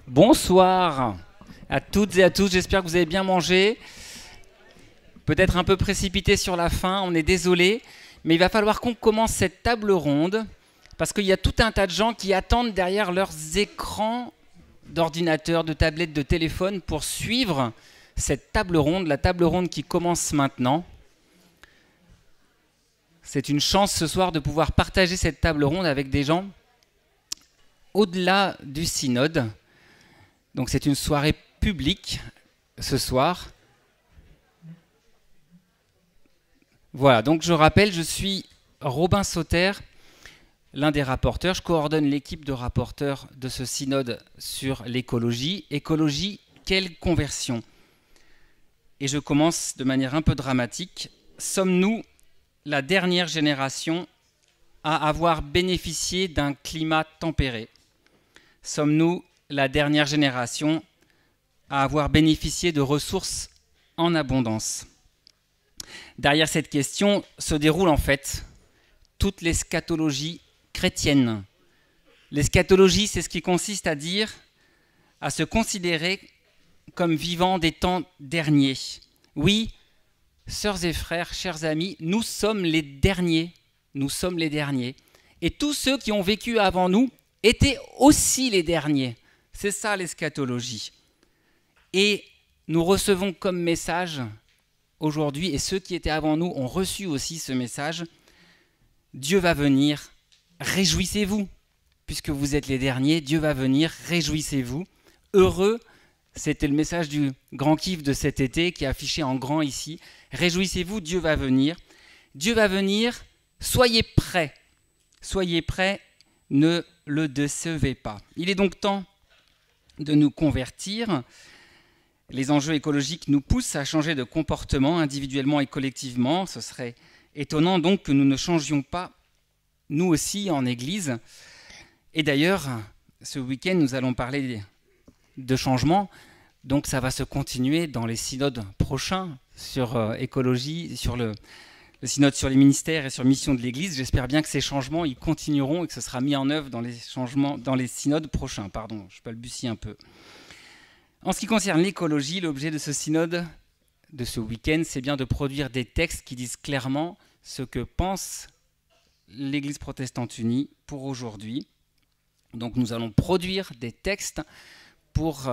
Bonsoir à toutes et à tous, j'espère que vous avez bien mangé. Peut-être un peu précipité sur la fin, on est désolé, mais il va falloir qu'on commence cette table ronde parce qu'il y a tout un tas de gens qui attendent derrière leurs écrans d'ordinateur, de tablette, de téléphone pour suivre cette table ronde, la table ronde qui commence maintenant. C'est une chance ce soir de pouvoir partager cette table ronde avec des gens au-delà du synode. Donc c'est une soirée publique ce soir. Voilà, donc je rappelle, je suis Robin Sauter, l'un des rapporteurs. Je coordonne l'équipe de rapporteurs de ce synode sur l'écologie. Écologie, quelle conversion? Et je commence de manière un peu dramatique. Sommes-nous la dernière génération à avoir bénéficié d'un climat tempéré? Sommes-nous la dernière génération à avoir bénéficié de ressources en abondance? Derrière cette question se déroule en fait toute l'eschatologie chrétienne. L'eschatologie, c'est ce qui consiste à dire, à se considérer comme vivant des temps derniers. Oui, sœurs et frères, chers amis, nous sommes les derniers. Nous sommes les derniers. Et tous ceux qui ont vécu avant nous étaient aussi les derniers. C'est ça l'eschatologie. Et nous recevons comme message aujourd'hui, et ceux qui étaient avant nous ont reçu aussi ce message, Dieu va venir, réjouissez-vous, puisque vous êtes les derniers, Dieu va venir, réjouissez-vous. Heureux, c'était le message du grand kiff de cet été qui est affiché en grand ici. Réjouissez-vous, Dieu va venir. Dieu va venir, soyez prêts. Soyez prêts, ne le décevez pas. Il est donc temps de nous convertir. Les enjeux écologiques nous poussent à changer de comportement individuellement et collectivement. Ce serait étonnant donc que nous ne changions pas, nous aussi, en Église. Et d'ailleurs, ce week-end, nous allons parler de changement. Donc ça va se continuer dans les synodes prochains sur écologie, sur le synode sur les ministères et sur mission de l'Église. J'espère bien que ces changements, ils continueront et que ce sera mis en œuvre dans les synodes prochains. Pardon, je balbutie un peu. En ce qui concerne l'écologie, l'objet de ce synode, de ce week-end, c'est bien de produire des textes qui disent clairement ce que pense l'Église protestante unie pour aujourd'hui. Donc nous allons produire des textes pour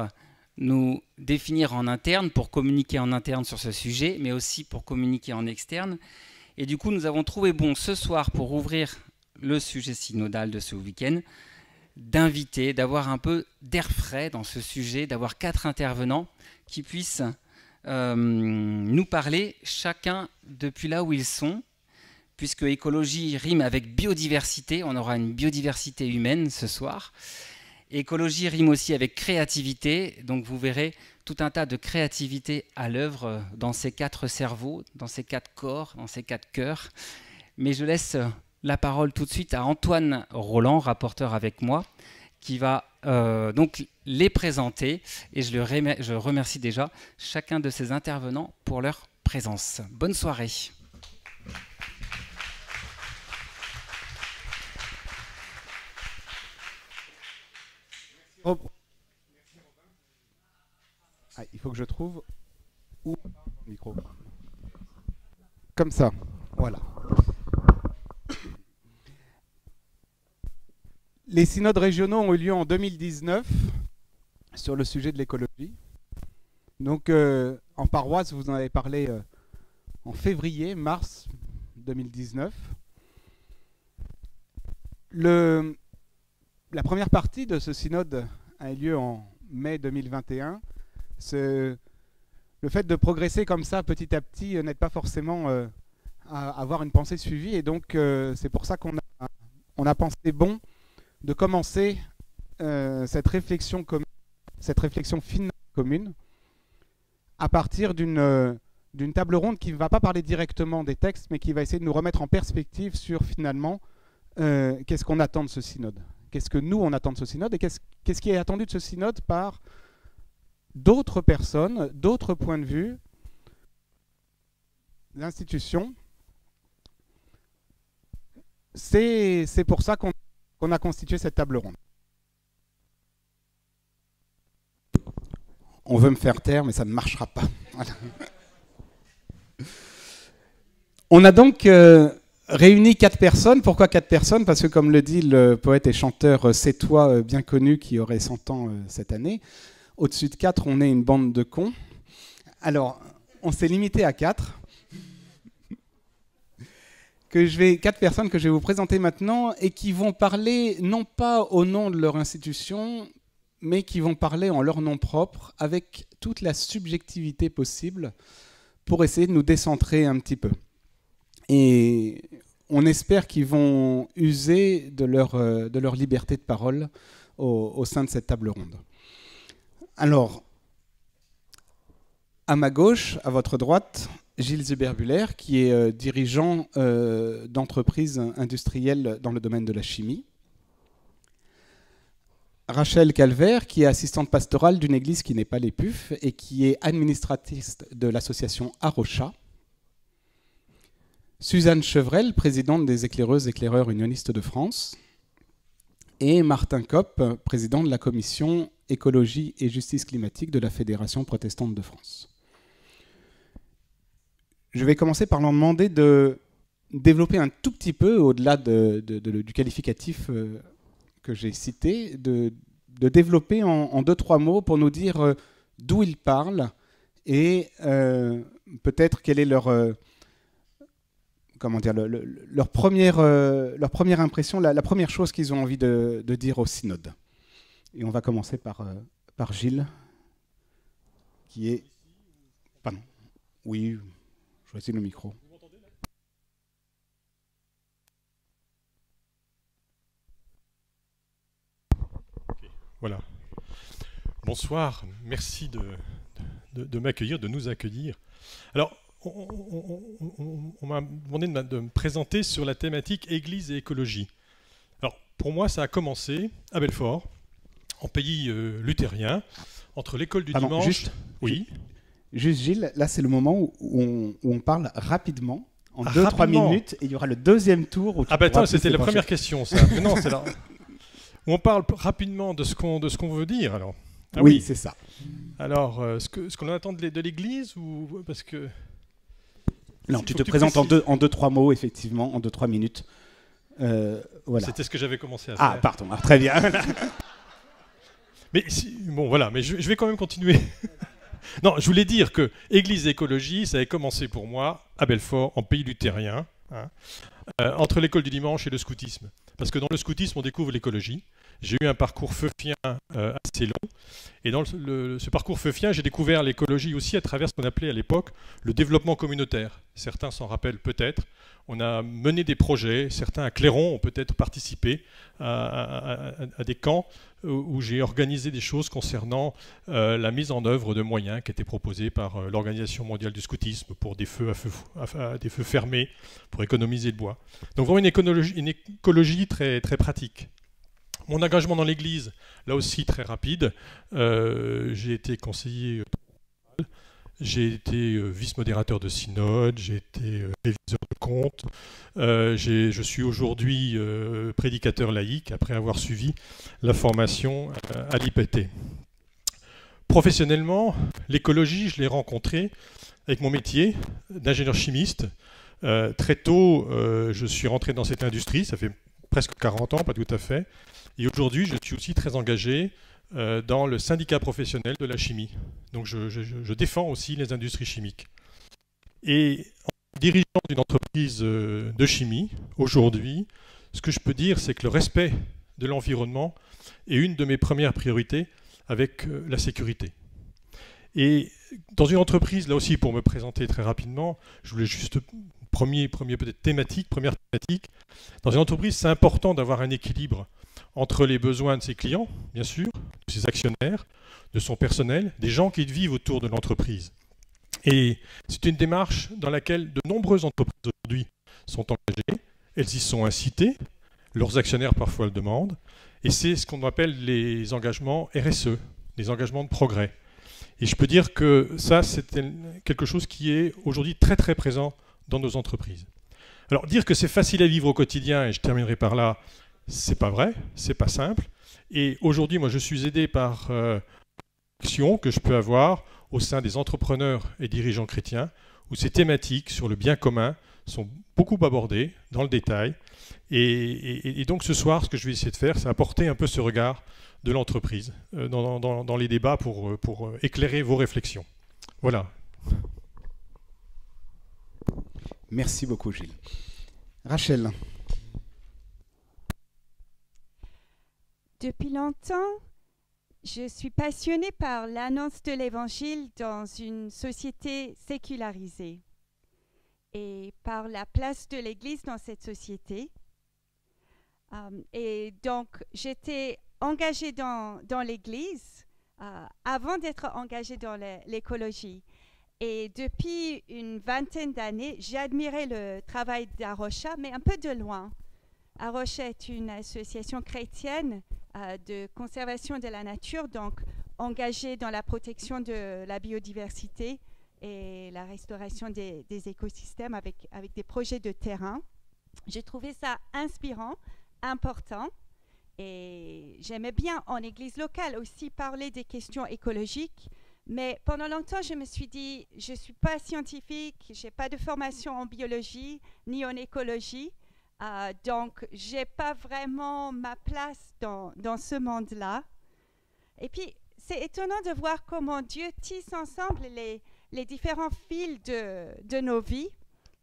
nous définir en interne, pour communiquer en interne sur ce sujet, mais aussi pour communiquer en externe. Et du coup, nous avons trouvé bon ce soir, pour ouvrir le sujet synodal de ce week-end, d'inviter, d'avoir un peu d'air frais dans ce sujet, d'avoir 4 intervenants qui puissent nous parler, chacun depuis là où ils sont, puisque écologie rime avec biodiversité, on aura une biodiversité humaine ce soir. Écologie rime aussi avec créativité, donc vous verrez tout un tas de créativité à l'œuvre dans ces 4 cerveaux, dans ces 4 corps, dans ces 4 cœurs. Mais je laisse la parole tout de suite à Antoine Roland, rapporteur avec moi, qui va donc les présenter. Et je remercie déjà chacun de ces intervenants pour leur présence. Bonne soirée. Oh. Ah, il faut que je trouve où le micro. Comme ça, voilà. Les synodes régionaux ont eu lieu en 2019 sur le sujet de l'écologie. Donc en paroisse, vous en avez parlé en février, mars 2019. La première partie de ce synode a eu lieu en mai 2021. Le fait de progresser comme ça petit à petit n'aide pas forcément à avoir une pensée suivie. Et donc c'est pour ça qu'on a pensé bon de commencer cette réflexion finale commune à partir d'une table ronde qui ne va pas parler directement des textes, mais qui va essayer de nous remettre en perspective sur finalement qu'est-ce qu'on attend de ce synode. Qu'est-ce que nous, on attend de ce synode et qu'est-ce qui est attendu de ce synode par d'autres personnes, d'autres points de vue, d'institutions. C'est pour ça qu'on a constitué cette table ronde. On veut me faire taire, mais ça ne marchera pas. Voilà. On a donc réuni 4 personnes. Pourquoi 4 personnes? Parce que, comme le dit le poète et chanteur sétois bien connu qui aurait 100 ans cette année, au-dessus de 4, on est une bande de cons. Alors, on s'est limité à 4. 4 personnes que je vais vous présenter maintenant et qui vont parler non pas au nom de leur institution, mais qui vont parler en leur nom propre avec toute la subjectivité possible pour essayer de nous décentrer un petit peu. Et on espère qu'ils vont user de leur liberté de parole au sein de cette table ronde. Alors, à ma gauche, à votre droite, Gilles Zuber-Buller, qui est dirigeant d'entreprises industrielles dans le domaine de la chimie. Rachel Calvert, qui est assistante pastorale d'une église qui n'est pas les PUF et qui est administratrice de l'association Arocha. Suzanne Chevrel, présidente des éclaireurs unionistes de France. Et Martin Kopp, président de la commission écologie et justice climatique de la Fédération protestante de France. Je vais commencer par leur demander de développer un tout petit peu, au-delà du qualificatif que j'ai cité, de développer en 2-3 mots pour nous dire d'où ils parlent et peut-être quelle est leur première impression, la première chose qu'ils ont envie de dire au synode. Et on va commencer par Gilles, qui est... Pardon. Oui, choisis le micro. Vous m'entendez là ? Okay, voilà. Bonsoir, merci de m'accueillir, de nous accueillir. Alors, on m'a demandé de me présenter sur la thématique Église et écologie. Alors, pour moi, ça a commencé à Belfort, en pays luthérien, entre l'école du dimanche... Juste Gilles, là c'est le moment où on parle rapidement, en 2-3 minutes, et il y aura le deuxième tour. Où attends, c'était la première question, ça. Mais non, c'est là. Où on parle rapidement de ce qu'on veut dire, alors. Ah, oui, c'est ça. Alors, ce qu'on attend de l'Église ou parce que... Non, tu te présentes en 2-3 mots, effectivement, en 2-3 minutes. Voilà. C'était ce que j'avais commencé à faire. Ah, pardon, alors, très bien. Mais bon, voilà, mais je vais quand même continuer. Non, je voulais dire que Église et écologie, ça avait commencé pour moi à Belfort, en pays luthérien, hein, entre l'école du dimanche et le scoutisme. Parce que dans le scoutisme, on découvre l'écologie. J'ai eu un parcours feufien assez long. Et dans ce parcours feufien, j'ai découvert l'écologie aussi à travers ce qu'on appelait à l'époque le développement communautaire. Certains s'en rappellent peut-être. On a mené des projets, certains à Clairon ont peut-être participé à des camps où j'ai organisé des choses concernant la mise en œuvre de moyens qui étaient proposés par l'Organisation mondiale du scoutisme pour des feux des feux fermés, pour économiser le bois. Donc vraiment une écologie très, très pratique. Mon engagement dans l'Église, là aussi très rapide. J'ai été conseiller, j'ai été vice-modérateur de synode, j'ai été réviseur de comptes. Je suis aujourd'hui prédicateur laïque après avoir suivi la formation à l'IPT. Professionnellement, l'écologie, je l'ai rencontrée avec mon métier d'ingénieur chimiste. Très tôt, je suis rentré dans cette industrie, ça fait presque 40 ans, pas tout à fait. Et aujourd'hui, je suis aussi très engagé dans le syndicat professionnel de la chimie. Donc je défends aussi les industries chimiques. Et en dirigeant d'une entreprise de chimie, aujourd'hui, ce que je peux dire, c'est que le respect de l'environnement est une de mes premières priorités avec la sécurité. Et dans une entreprise, là aussi, pour me présenter très rapidement, je voulais juste, première thématique, dans une entreprise, c'est important d'avoir un équilibre entre les besoins de ses clients, bien sûr, de ses actionnaires, de son personnel, des gens qui vivent autour de l'entreprise. Et c'est une démarche dans laquelle de nombreuses entreprises aujourd'hui sont engagées, elles y sont incitées, leurs actionnaires parfois le demandent, et c'est ce qu'on appelle les engagements RSE, les engagements de progrès. Et je peux dire que ça, c'est quelque chose qui est aujourd'hui très très présent dans nos entreprises. Alors dire que c'est facile à vivre au quotidien, et je terminerai par là, c'est pas vrai, c'est pas simple. Et aujourd'hui, moi, je suis aidé par réflexions que je peux avoir au sein des entrepreneurs et dirigeants chrétiens, où ces thématiques sur le bien commun sont beaucoup abordées dans le détail. Et donc ce soir, ce que je vais essayer de faire, c'est apporter un peu ce regard de l'entreprise dans les débats pour éclairer vos réflexions. Voilà. Merci beaucoup, Gilles. Rachel. Depuis longtemps, je suis passionnée par l'annonce de l'Évangile dans une société sécularisée et par la place de l'Église dans cette société. Et donc, j'étais engagée dans l'Église avant d'être engagée dans l'écologie. Et depuis une vingtaine d'années, j'ai admiré le travail d'Arocha, mais un peu de loin. Arocha est une association chrétienne de conservation de la nature, donc engagée dans la protection de la biodiversité et la restauration des écosystèmes avec des projets de terrain. J'ai trouvé ça inspirant, important, et j'aimais bien en église locale aussi parler des questions écologiques. Mais pendant longtemps, je me suis dit, je ne suis pas scientifique, je n'ai pas de formation en biologie ni en écologie, donc je n'ai pas vraiment ma place dans ce monde-là. Et puis, c'est étonnant de voir comment Dieu tisse ensemble les différents fils de nos vies.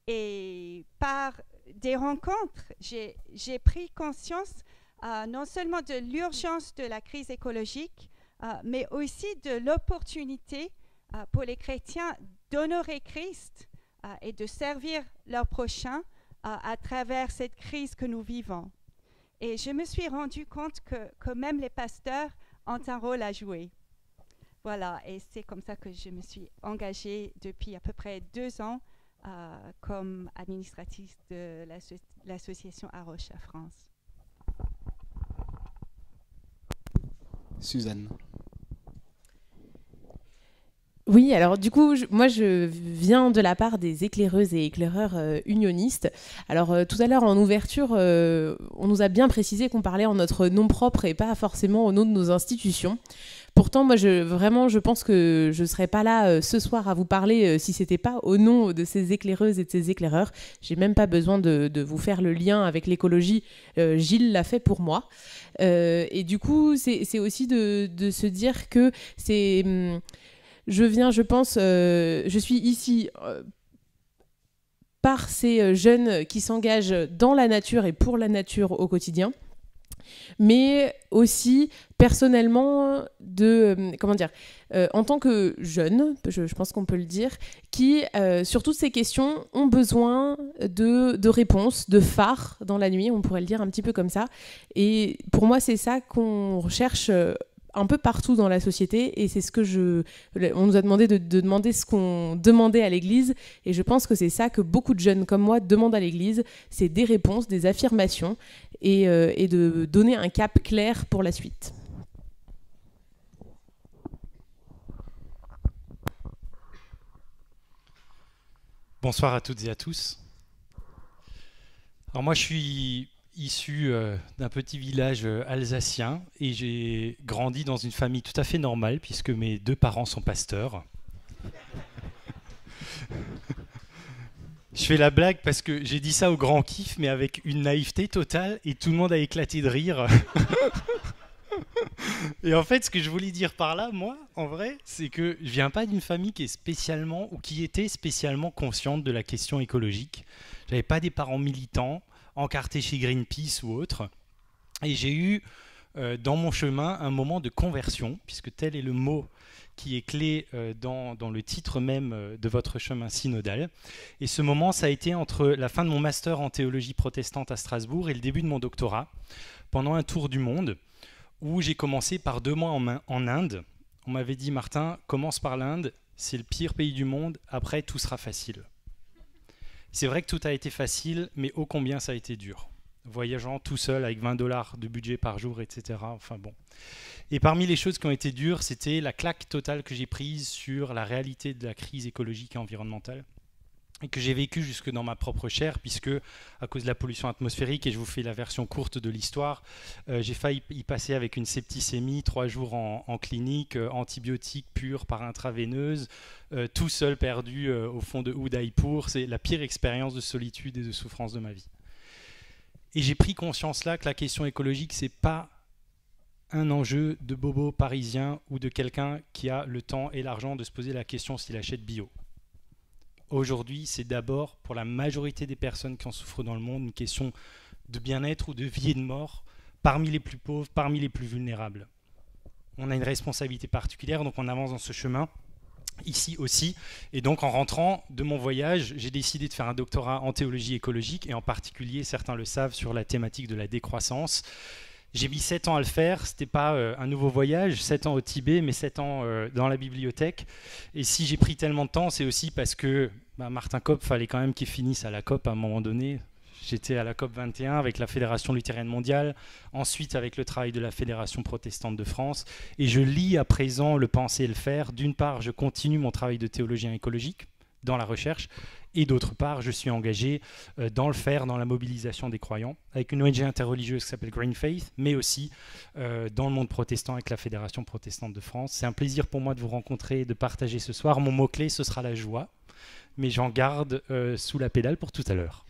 Et par des rencontres, j'ai pris conscience non seulement de l'urgence de la crise écologique, mais aussi de l'opportunité pour les chrétiens d'honorer Christ et de servir leur prochain à travers cette crise que nous vivons. Et je me suis rendu compte que même les pasteurs ont un rôle à jouer. Voilà, et c'est comme ça que je me suis engagée depuis à peu près 2 ans comme administratrice de l'association Arocha France. Suzanne. Oui, alors du coup, moi je viens de la part des éclaireuses et éclaireurs unionistes. Alors tout à l'heure en ouverture, on nous a bien précisé qu'on parlait en notre nom propre et pas forcément au nom de nos institutions. Pourtant, moi je pense que je ne serais pas là ce soir à vous parler si ce n'était pas au nom de ces éclaireuses et de ces éclaireurs. J'ai même pas besoin de vous faire le lien avec l'écologie. Gilles l'a fait pour moi. Et du coup, c'est aussi de se dire que c'est... je suis ici par ces jeunes qui s'engagent dans la nature et pour la nature au quotidien, mais aussi personnellement en tant que jeune, je pense qu'on peut le dire, qui sur toutes ces questions ont besoin de réponses, de phares dans la nuit, on pourrait le dire un petit peu comme ça. Et pour moi, c'est ça qu'on recherche un peu partout dans la société, et c'est ce que on nous a demandé de demander ce qu'on demandait à l'Église, et je pense que c'est ça que beaucoup de jeunes comme moi demandent à l'Église, c'est des réponses, des affirmations, et de donner un cap clair pour la suite. Bonsoir à toutes et à tous. Alors moi je suis issu d'un petit village alsacien et j'ai grandi dans une famille tout à fait normale puisque mes 2 parents sont pasteurs. Je fais la blague parce que j'ai dit ça au grand kiff mais avec une naïveté totale et tout le monde a éclaté de rire. Et en fait ce que je voulais dire par là, moi, en vrai, c'est que je viens pas d'une famille qui est spécialement ou qui était spécialement consciente de la question écologique. J'avais pas des parents militants encarté chez Greenpeace ou autre. Et j'ai eu dans mon chemin un moment de conversion, puisque tel est le mot qui est clé dans le titre même de votre chemin synodal. Et ce moment, ça a été entre la fin de mon master en théologie protestante à Strasbourg et le début de mon doctorat, pendant un tour du monde, où j'ai commencé par 2 mois en Inde. On m'avait dit, Martin, commence par l'Inde, c'est le pire pays du monde, après tout sera facile. C'est vrai que tout a été facile, mais ô combien ça a été dur. Voyageant tout seul avec $20 de budget par jour, etc. Enfin bon. Et parmi les choses qui ont été dures, c'était la claque totale que j'ai prise sur la réalité de la crise écologique et environnementale. et que j'ai vécu jusque dans ma propre chair, puisque à cause de la pollution atmosphérique, et je vous fais la version courte de l'histoire, j'ai failli y passer avec une septicémie, 3 jours en clinique, antibiotiques purs par intraveineuse, tout seul perdu au fond de Udaipur. C'est la pire expérience de solitude et de souffrance de ma vie. Et j'ai pris conscience là que la question écologique, c'est pas un enjeu de bobo parisien ou de quelqu'un qui a le temps et l'argent de se poser la question s'il achète bio. Aujourd'hui, c'est d'abord, pour la majorité des personnes qui en souffrent dans le monde, une question de bien-être ou de vie et de mort parmi les plus pauvres, parmi les plus vulnérables. On a une responsabilité particulière, donc on avance dans ce chemin, ici aussi. Et donc, en rentrant de mon voyage, j'ai décidé de faire un doctorat en théologie écologique, et en particulier, certains le savent, sur la thématique de la décroissance. J'ai mis 7 ans à le faire, ce n'était pas un nouveau voyage, 7 ans au Tibet, mais 7 ans dans la bibliothèque. Et si j'ai pris tellement de temps, c'est aussi parce que Martin Kopp, fallait quand même qu'il finisse à la COP à un moment donné. J'étais à la COP 21 avec la Fédération luthérienne mondiale, ensuite avec le travail de la Fédération protestante de France. Et je lis à présent Le penser et le faire. D'une part, je continue mon travail de théologien écologique dans la recherche, et d'autre part, je suis engagé dans le faire, dans la mobilisation des croyants, avec une ONG interreligieuse qui s'appelle Green Faith, mais aussi dans le monde protestant avec la Fédération protestante de France. C'est un plaisir pour moi de vous rencontrer, de partager ce soir. Mon mot-clé, ce sera la joie, mais j'en garde sous la pédale pour tout à l'heure.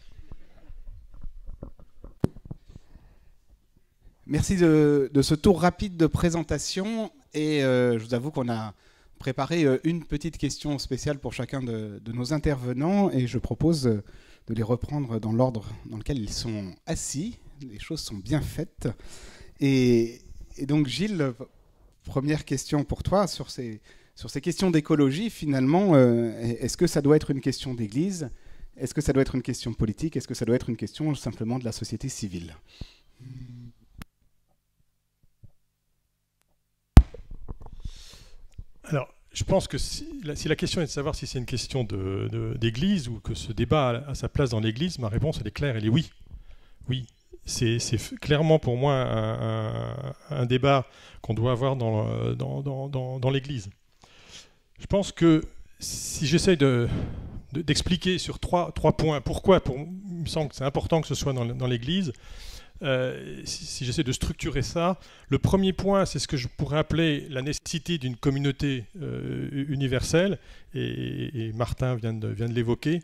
Merci de ce tour rapide de présentation, et je vous avoue qu'on a préparé une petite question spéciale pour chacun de nos intervenants, et je propose de les reprendre dans l'ordre dans lequel ils sont assis. Les choses sont bien faites. Et donc Gilles, première question pour toi sur ces questions d'écologie. Finalement, est-ce que ça doit être une question d'église? Est-ce que ça doit être une question politique? Est-ce que ça doit être une question simplement de la société civile? Alors, je pense que si la question est de savoir si c'est une question d'église ou que ce débat a sa place dans l'église, ma réponse elle est claire, elle est oui. Oui, c'est clairement pour moi un débat qu'on doit avoir dans l'église. Je pense que si j'essaye d'expliquer sur trois points pourquoi il me semble que c'est important que ce soit dans l'église, si j'essaie de structurer ça, le premier point, c'est ce que je pourrais appeler la nécessité d'une communauté universelle, et Martin vient de l'évoquer.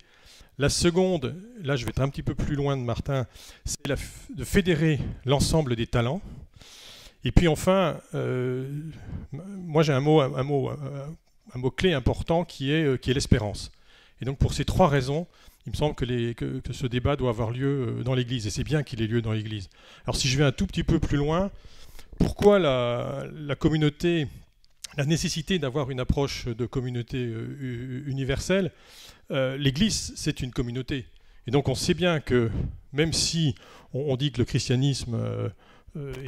La seconde, là je vais être un petit peu plus loin de Martin, c'est de fédérer l'ensemble des talents. Et puis enfin, moi j'ai un mot clé important qui est l'espérance. Et donc pour ces trois raisons, il me semble que ce débat doit avoir lieu dans l'Église, et c'est bien qu'il ait lieu dans l'Église. Alors si je vais un tout petit peu plus loin, pourquoi la communauté, la nécessité d'avoir une approche de communauté universelle? L'Église, c'est une communauté. Et donc on sait bien que, même si on dit que le christianisme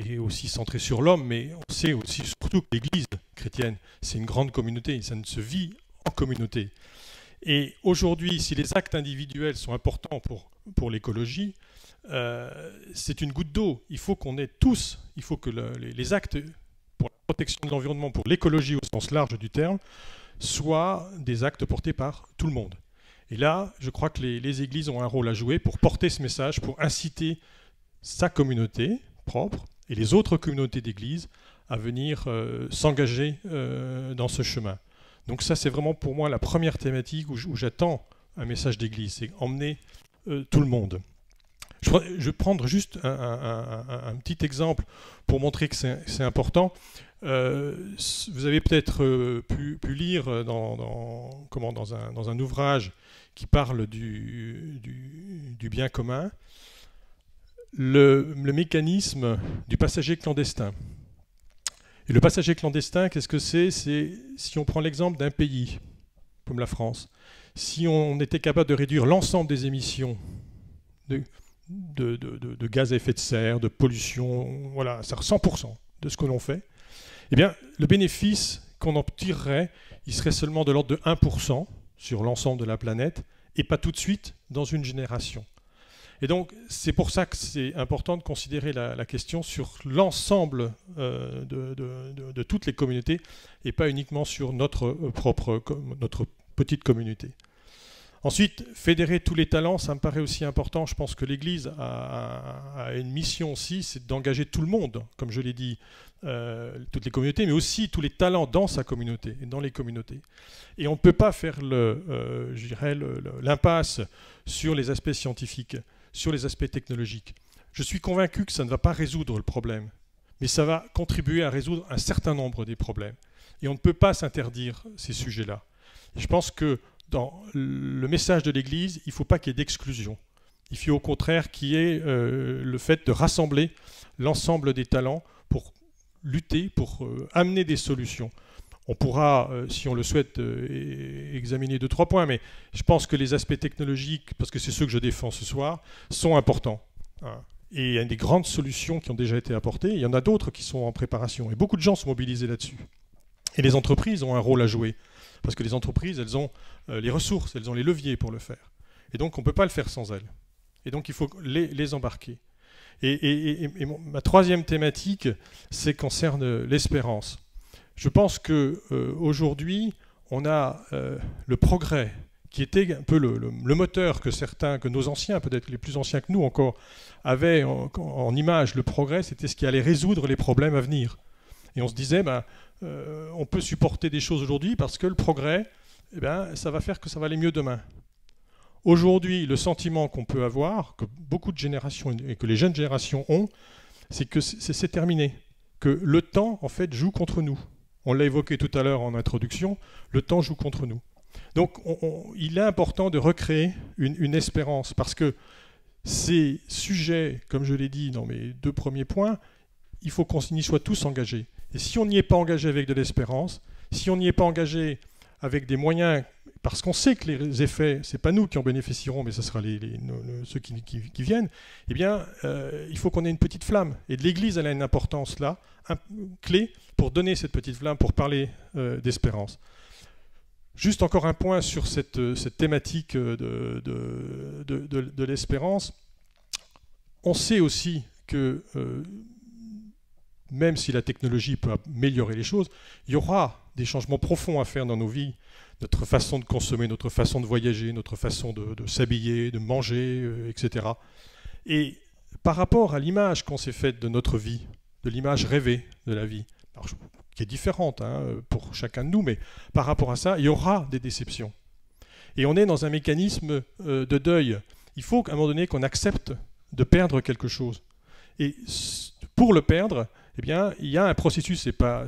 est aussi centré sur l'homme, mais on sait aussi surtout que l'Église chrétienne, c'est une grande communauté, ça ne se vit en communauté. Et aujourd'hui, si les actes individuels sont importants pour l'écologie, c'est une goutte d'eau. Il faut qu'on ait tous, il faut que les actes pour la protection de l'environnement, pour l'écologie au sens large du terme, soient des actes portés par tout le monde. Et là, je crois que les églises ont un rôle à jouer pour porter ce message, pour inciter sa communauté propre et les autres communautés d'églises à venir s'engager dans ce chemin. Donc ça, c'est vraiment pour moi la première thématique où j'attends un message d'église, c'est emmener tout le monde. Je vais prendre juste un petit exemple pour montrer que c'est important. Vous avez peut-être pu lire dans un ouvrage qui parle du bien commun, le mécanisme du passager clandestin. Et le passager clandestin, qu'est-ce que c'est? C'est, si on prend l'exemple d'un pays, comme la France, si on était capable de réduire l'ensemble des émissions de gaz à effet de serre, de pollution, voilà, 100% de ce que l'on fait, eh bien, le bénéfice qu'on en tirerait, il serait seulement de l'ordre de 1% sur l'ensemble de la planète, et pas tout de suite dans une génération. Et donc, c'est pour ça que c'est important de considérer la question sur l'ensemble de toutes les communautés et pas uniquement sur notre petite communauté. Ensuite, fédérer tous les talents, ça me paraît aussi important. Je pense que l'Église a une mission aussi, c'est d'engager tout le monde, comme je l'ai dit, toutes les communautés, mais aussi tous les talents dans sa communauté et dans les communautés. Et on ne peut pas faire l'impasse sur les aspects scientifiques, sur les aspects technologiques. Je suis convaincu que ça ne va pas résoudre le problème, mais ça va contribuer à résoudre un certain nombre des problèmes. Et on ne peut pas s'interdire ces sujets-là. Et je pense que dans le message de l'Église, il ne faut pas qu'il y ait d'exclusion. Il faut au contraire qu'il y ait le fait de rassembler l'ensemble des talents pour lutter, pour amener des solutions. On pourra, si on le souhaite, examiner 2-3 points, mais je pense que les aspects technologiques, parce que c'est ceux que je défends ce soir, sont importants. Et il y a des grandes solutions qui ont déjà été apportées, il y en a d'autres qui sont en préparation, et beaucoup de gens sont mobilisés là-dessus. Et les entreprises ont un rôle à jouer. Parce que les entreprises, elles ont les ressources, elles ont les leviers pour le faire. Et donc, on ne peut pas le faire sans elles. Et donc, il faut les embarquer. Et ma troisième thématique, c'est concerne l'espérance. Je pense qu'aujourd'hui, on a le progrès, qui était un peu le moteur que nos anciens, peut-être les plus anciens que nous encore, avaient en image. Le progrès, c'était ce qui allait résoudre les problèmes à venir. Et on se disait, on peut supporter des choses aujourd'hui parce que le progrès, ça va faire que ça va aller mieux demain. Aujourd'hui, le sentiment qu'on peut avoir, que beaucoup de générations et que les jeunes générations ont, c'est que c'est terminé. Que le temps, en fait, joue contre nous. On l'a évoqué tout à l'heure en introduction, le temps joue contre nous. Donc, il est important de recréer une espérance parce que ces sujets, comme je l'ai dit dans mes 2 premiers points, il faut qu'on y soit tous engagés. Et si on n'y est pas engagé avec de l'espérance, si on n'y est pas engagé avec des moyens, parce qu'on sait que les effets, ce n'est pas nous qui en bénéficierons, mais ce sera ceux qui viennent, eh bien, il faut qu'on ait une petite flamme. Et l'Église, elle a une importance là, clé, pour donner cette petite flamme, pour parler d'espérance. Juste encore un point sur cette thématique de l'espérance. On sait aussi que même si la technologie peut améliorer les choses, il y aura des changements profonds à faire dans nos vies, notre façon de consommer, notre façon de voyager, notre façon de s'habiller, de manger, etc. Et par rapport à l'image qu'on s'est faite de notre vie, de l'image rêvée de la vie, alors, qui est différente pour chacun de nous, mais par rapport à ça, il y aura des déceptions. Et on est dans un mécanisme de deuil. Il faut qu'à un moment donné qu'on accepte de perdre quelque chose. Et pour le perdre, eh bien, il y a un processus, c'est pas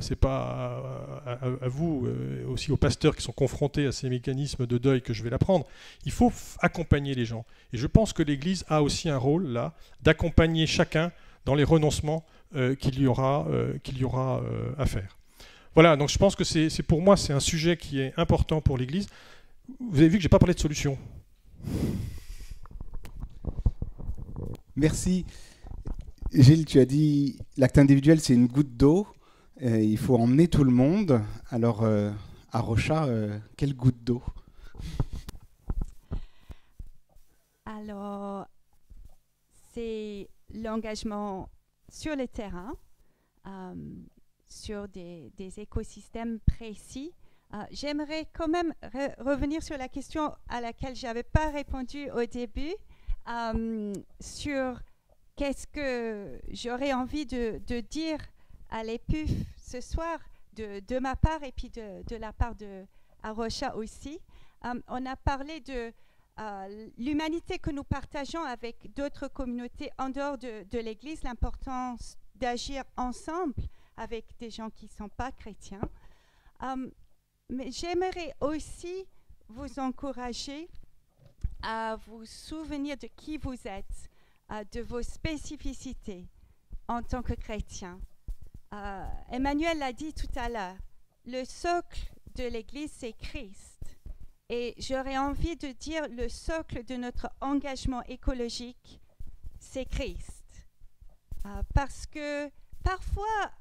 à vous, aussi aux pasteurs qui sont confrontés à ces mécanismes de deuil que je vais l'apprendre. Il faut accompagner les gens. Et je pense que l'Église a aussi un rôle là, d'accompagner chacun dans les renoncements qu'il y aura à faire. Voilà, donc je pense que pour moi, c'est un sujet qui est important pour l'Église. Vous avez vu que je n'ai pas parlé de solution. Merci. Gilles, tu as dit l'acte individuel, c'est une goutte d'eau. Il faut emmener tout le monde. Alors, à Rocha, quelle goutte d'eau? Alors, c'est l'engagement sur le terrain, sur des écosystèmes précis. J'aimerais quand même revenir sur la question à laquelle je n'avais pas répondu au début, sur qu'est-ce que j'aurais envie de dire à l'EPUF ce soir, de ma part et puis de la part de Arocha aussi. On a parlé de l'humanité que nous partageons avec d'autres communautés en dehors de l'Église, l'importance d'agir ensemble avec des gens qui ne sont pas chrétiens. Mais j'aimerais aussi vous encourager à vous souvenir de qui vous êtes, de vos spécificités en tant que chrétien. Emmanuel l'a dit tout à l'heure, le socle de l'Église, c'est Christ. Et j'aurais envie de dire le socle de notre engagement écologique, c'est Christ. Parce que parfois,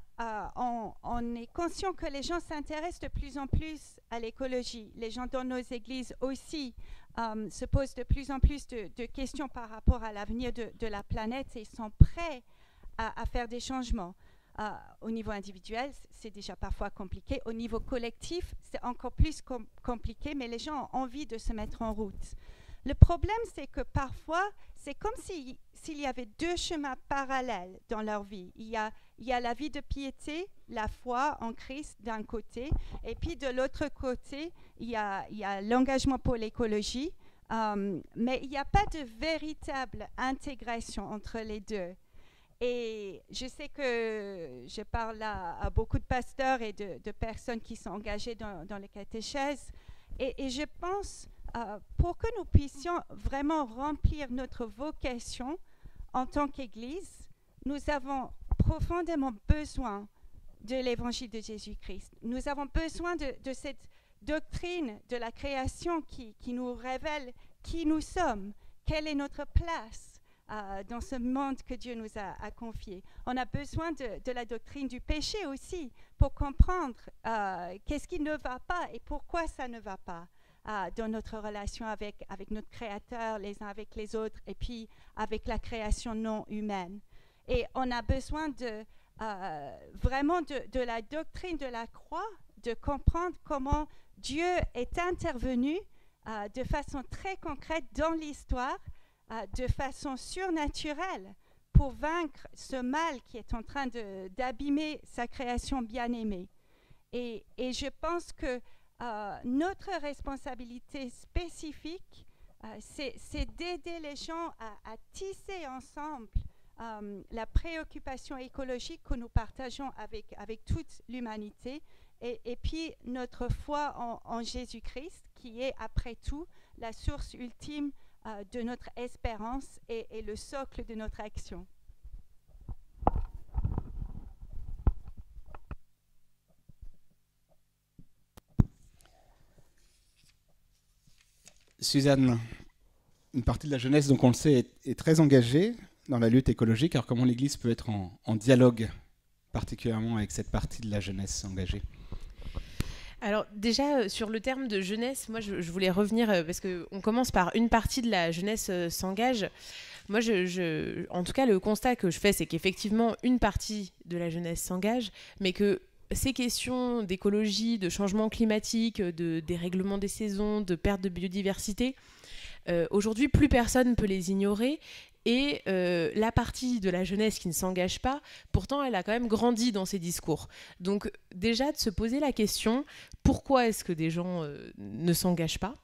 on est conscient que les gens s'intéressent de plus en plus à l'écologie. Les gens dans nos églises aussi se posent de plus en plus de questions par rapport à l'avenir de la planète et sont prêts à faire des changements. Au niveau individuel, c'est déjà parfois compliqué. Au niveau collectif, c'est encore plus compliqué, mais les gens ont envie de se mettre en route. Le problème, c'est que parfois, c'est comme s'il y avait deux chemins parallèles dans leur vie. Il y a la vie de piété, la foi en Christ d'un côté, et puis de l'autre côté, il y a l'engagement pour l'écologie, mais il n'y a pas de véritable intégration entre les deux. Et je sais que je parle à beaucoup de pasteurs et de personnes qui sont engagées dans les catéchèses. Et je pense, pour que nous puissions vraiment remplir notre vocation en tant qu'Église, nous avons profondément besoin de l'évangile de Jésus-Christ. Nous avons besoin de cette doctrine de la création qui nous révèle qui nous sommes, quelle est notre place dans ce monde que Dieu nous a confié. On a besoin de la doctrine du péché aussi pour comprendre qu'est-ce qui ne va pas et pourquoi ça ne va pas dans notre relation avec notre Créateur, les uns avec les autres, et puis avec la création non humaine. Et on a besoin vraiment de la doctrine de la croix, de comprendre comment Dieu est intervenu de façon très concrète dans l'histoire, de façon surnaturelle, pour vaincre ce mal qui est en train d'abîmer sa création bien-aimée. Et je pense que notre responsabilité spécifique, c'est d'aider les gens à tisser ensemble la préoccupation écologique que nous partageons avec toute l'humanité, et puis notre foi en Jésus-Christ, qui est après tout la source ultime de notre espérance et le socle de notre action. Suzanne, une partie de la jeunesse, donc on le sait, est très engagée dans la lutte écologique. Alors comment l'Église peut être en dialogue particulièrement avec cette partie de la jeunesse engagée ? Alors déjà, sur le terme de jeunesse, moi je voulais revenir, parce qu'on commence par une partie de la jeunesse s'engage. Moi, en tout cas, le constat que je fais, c'est qu'effectivement, une partie de la jeunesse s'engage, mais que ces questions d'écologie, de changement climatique, de dérèglement des saisons, de perte de biodiversité, aujourd'hui, plus personne ne peut les ignorer. Et la partie de la jeunesse qui ne s'engage pas, pourtant elle a quand même grandi dans ses discours. Donc déjà de se poser la question, pourquoi est-ce que des gens ne s'engagent pas ?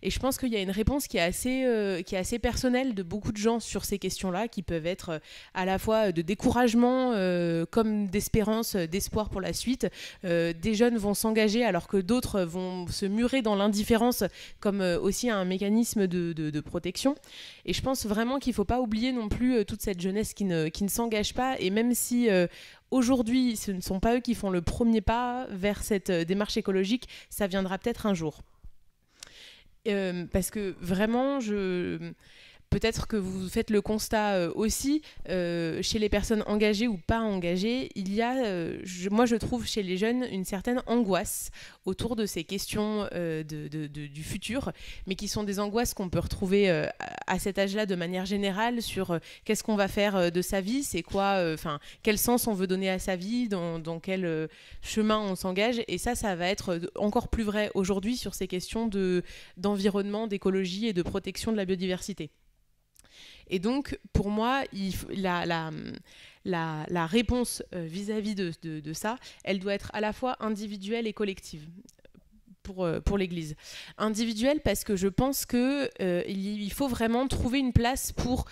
Et je pense qu'il y a une réponse qui est assez personnelle de beaucoup de gens sur ces questions-là, qui peuvent être à la fois de découragement comme d'espérance, d'espoir pour la suite. Des jeunes vont s'engager alors que d'autres vont se murer dans l'indifférence, comme aussi un mécanisme de protection. Et je pense vraiment qu'il ne faut pas oublier non plus toute cette jeunesse qui ne s'engage pas, et même si aujourd'hui ce ne sont pas eux qui font le premier pas vers cette démarche écologique, ça viendra peut-être un jour. Parce que vraiment, peut-être que vous faites le constat aussi, chez les personnes engagées ou pas engagées, il y a, moi je trouve chez les jeunes une certaine angoisse autour de ces questions du futur, mais qui sont des angoisses qu'on peut retrouver à cet âge-là de manière générale sur qu'est-ce qu'on va faire de sa vie, c'est quoi, quel sens on veut donner à sa vie, dans quel chemin on s'engage, et ça va être encore plus vrai aujourd'hui sur ces questions d'environnement, d'écologie et de protection de la biodiversité. Et donc, pour moi, la réponse vis-à-vis de ça, elle doit être à la fois individuelle et collective pour l'Église. Individuelle parce que je pense qu'il faut vraiment trouver une place pour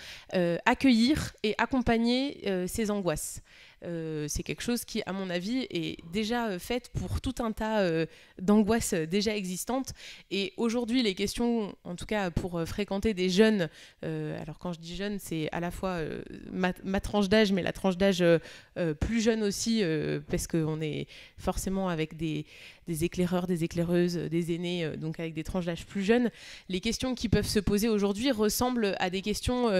accueillir et accompagner ces angoisses. C'est quelque chose qui, à mon avis, est déjà fait pour tout un tas d'angoisses déjà existantes. Et aujourd'hui, les questions, en tout cas pour fréquenter des jeunes, alors quand je dis jeunes, c'est à la fois ma tranche d'âge, mais la tranche d'âge plus jeune aussi, parce qu'on est forcément avec des éclaireurs, des éclaireuses, des aînés, donc avec des tranches d'âge plus jeunes. Les questions qui peuvent se poser aujourd'hui ressemblent à des questions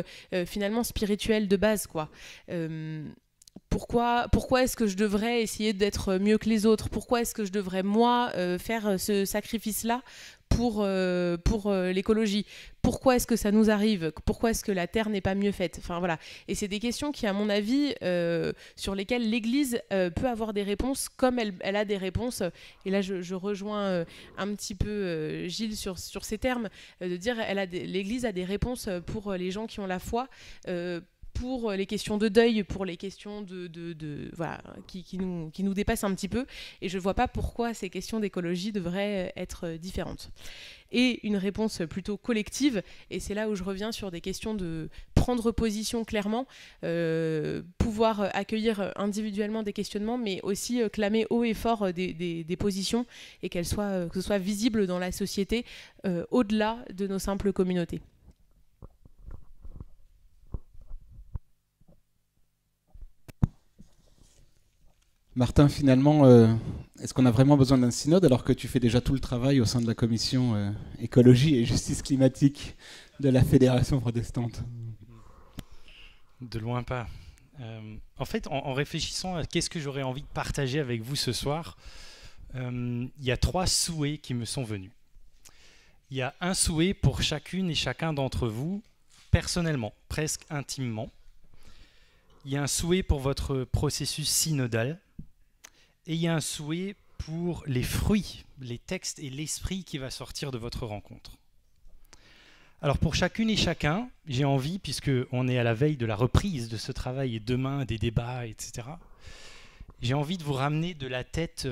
finalement spirituelles de base, quoi. Pourquoi est-ce que je devrais essayer d'être mieux que les autres ? Pourquoi est-ce que je devrais, moi, faire ce sacrifice-là pour l'écologie. Pourquoi est-ce que ça nous arrive? Pourquoi est-ce que la Terre n'est pas mieux faite? Enfin, voilà. Et c'est des questions qui, à mon avis, sur lesquelles l'Église peut avoir des réponses, comme elle a des réponses. Et là, je rejoins un petit peu Gilles sur ces termes, de dire l'Église a des réponses pour les gens qui ont la foi, pour les questions de deuil, pour les questions voilà, qui nous dépassent un petit peu. Et je ne vois pas pourquoi ces questions d'écologie devraient être différentes. Et une réponse plutôt collective, et c'est là où je reviens sur des questions de prendre position clairement, pouvoir accueillir individuellement des questionnements, mais aussi clamer haut et fort des positions, et que ce soit visible dans la société, au-delà de nos simples communautés. Martin, finalement, est-ce qu'on a vraiment besoin d'un synode alors que tu fais déjà tout le travail au sein de la commission écologie et justice climatique de la Fédération protestante? De loin pas. En fait, en réfléchissant à qu'est-ce que j'aurais envie de partager avec vous ce soir, il y a 3 souhaits qui me sont venus. Il y a un souhait pour chacune et chacun d'entre vous, personnellement, presque intimement. Il y a un souhait pour votre processus synodal. Et il y a un souhait pour les fruits, les textes et l'esprit qui va sortir de votre rencontre. Alors pour chacune et chacun, j'ai envie, puisqu'on est à la veille de la reprise de ce travail et demain des débats, etc., j'ai envie de vous ramener de la tête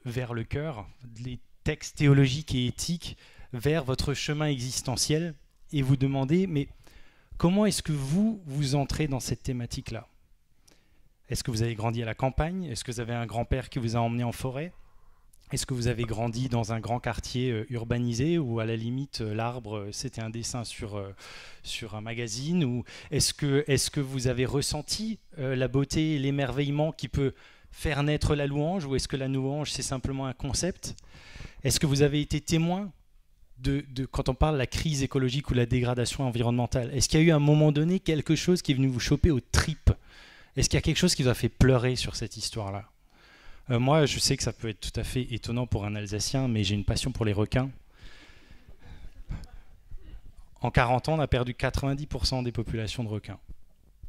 vers le cœur, les textes théologiques et éthiques vers votre chemin existentiel et vous demander, mais comment est-ce que vous entrez dans cette thématique-là ? Est-ce que vous avez grandi à la campagne? Est-ce que vous avez un grand-père qui vous a emmené en forêt? Est-ce que vous avez grandi dans un grand quartier urbanisé où à la limite l'arbre c'était un dessin sur un magazine? Ou est-ce que vous avez ressenti la beauté et l'émerveillement qui peut faire naître la louange? Ou est-ce que la louange c'est simplement un concept? Est-ce que vous avez été témoin de quand on parle de la crise écologique ou la dégradation environnementale? Est-ce qu'il y a eu à un moment donné quelque chose qui est venu vous choper aux tripes? Est-ce qu'il y a quelque chose qui vous a fait pleurer sur cette histoire-là? Moi, je sais que ça peut être tout à fait étonnant pour un Alsacien, mais j'ai une passion pour les requins. En 40 ans, on a perdu 90% des populations de requins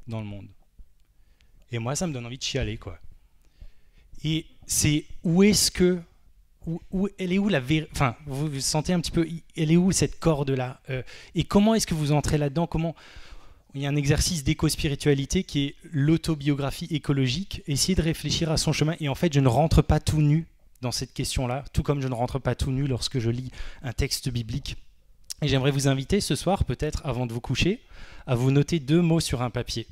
dans le monde. Et moi, ça me donne envie de chialer, quoi. Et c'est elle est où la vérité? Enfin, vous sentez un petit peu, elle est où cette corde-là? Et comment est-ce que vous entrez là-dedans? Il y a un exercice d'éco-spiritualité qui est l'autobiographie écologique, essayer de réfléchir à son chemin. Et en fait, je ne rentre pas tout nu dans cette question-là, tout comme je ne rentre pas tout nu lorsque je lis un texte biblique. Et j'aimerais vous inviter ce soir, peut-être avant de vous coucher, à vous noter 2 mots sur un papier.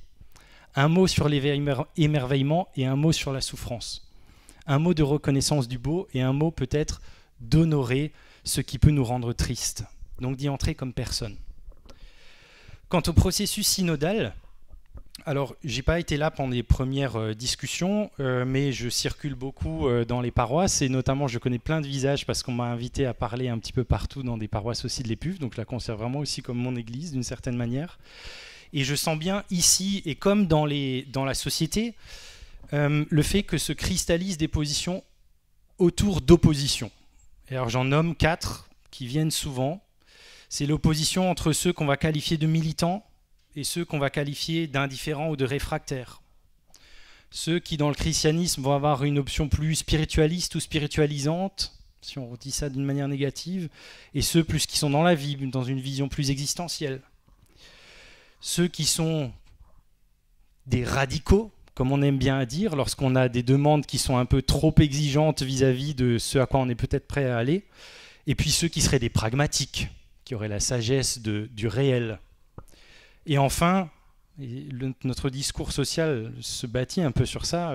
Un mot sur l'émerveillement et un mot sur la souffrance. Un mot de reconnaissance du beau et un mot peut-être d'honorer ce qui peut nous rendre tristes. Donc d'y entrer comme personne. Quant au processus synodal, alors j'ai pas été là pendant les premières discussions, mais je circule beaucoup dans les paroisses et notamment je connais plein de visages parce qu'on m'a invité à parler un petit peu partout dans des paroisses aussi de l'Épuf, donc je la considère vraiment aussi comme mon église d'une certaine manière. Et je sens bien ici et comme dans la société, le fait que se cristallisent des positions autour d'oppositions. Alors j'en nomme 4 qui viennent souvent. C'est l'opposition entre ceux qu'on va qualifier de militants et ceux qu'on va qualifier d'indifférents ou de réfractaires. Ceux qui, dans le christianisme, vont avoir une option plus spiritualiste ou spiritualisante, si on dit ça d'une manière négative, et ceux plus qui sont dans la vie, dans une vision plus existentielle. Ceux qui sont des radicaux, comme on aime bien à dire, lorsqu'on a des demandes qui sont un peu trop exigeantes vis-à-vis de ce à quoi on est peut-être prêt à aller, et puis ceux qui seraient des pragmatiques, qui aurait la sagesse du réel. Et enfin, notre discours social se bâtit un peu sur ça,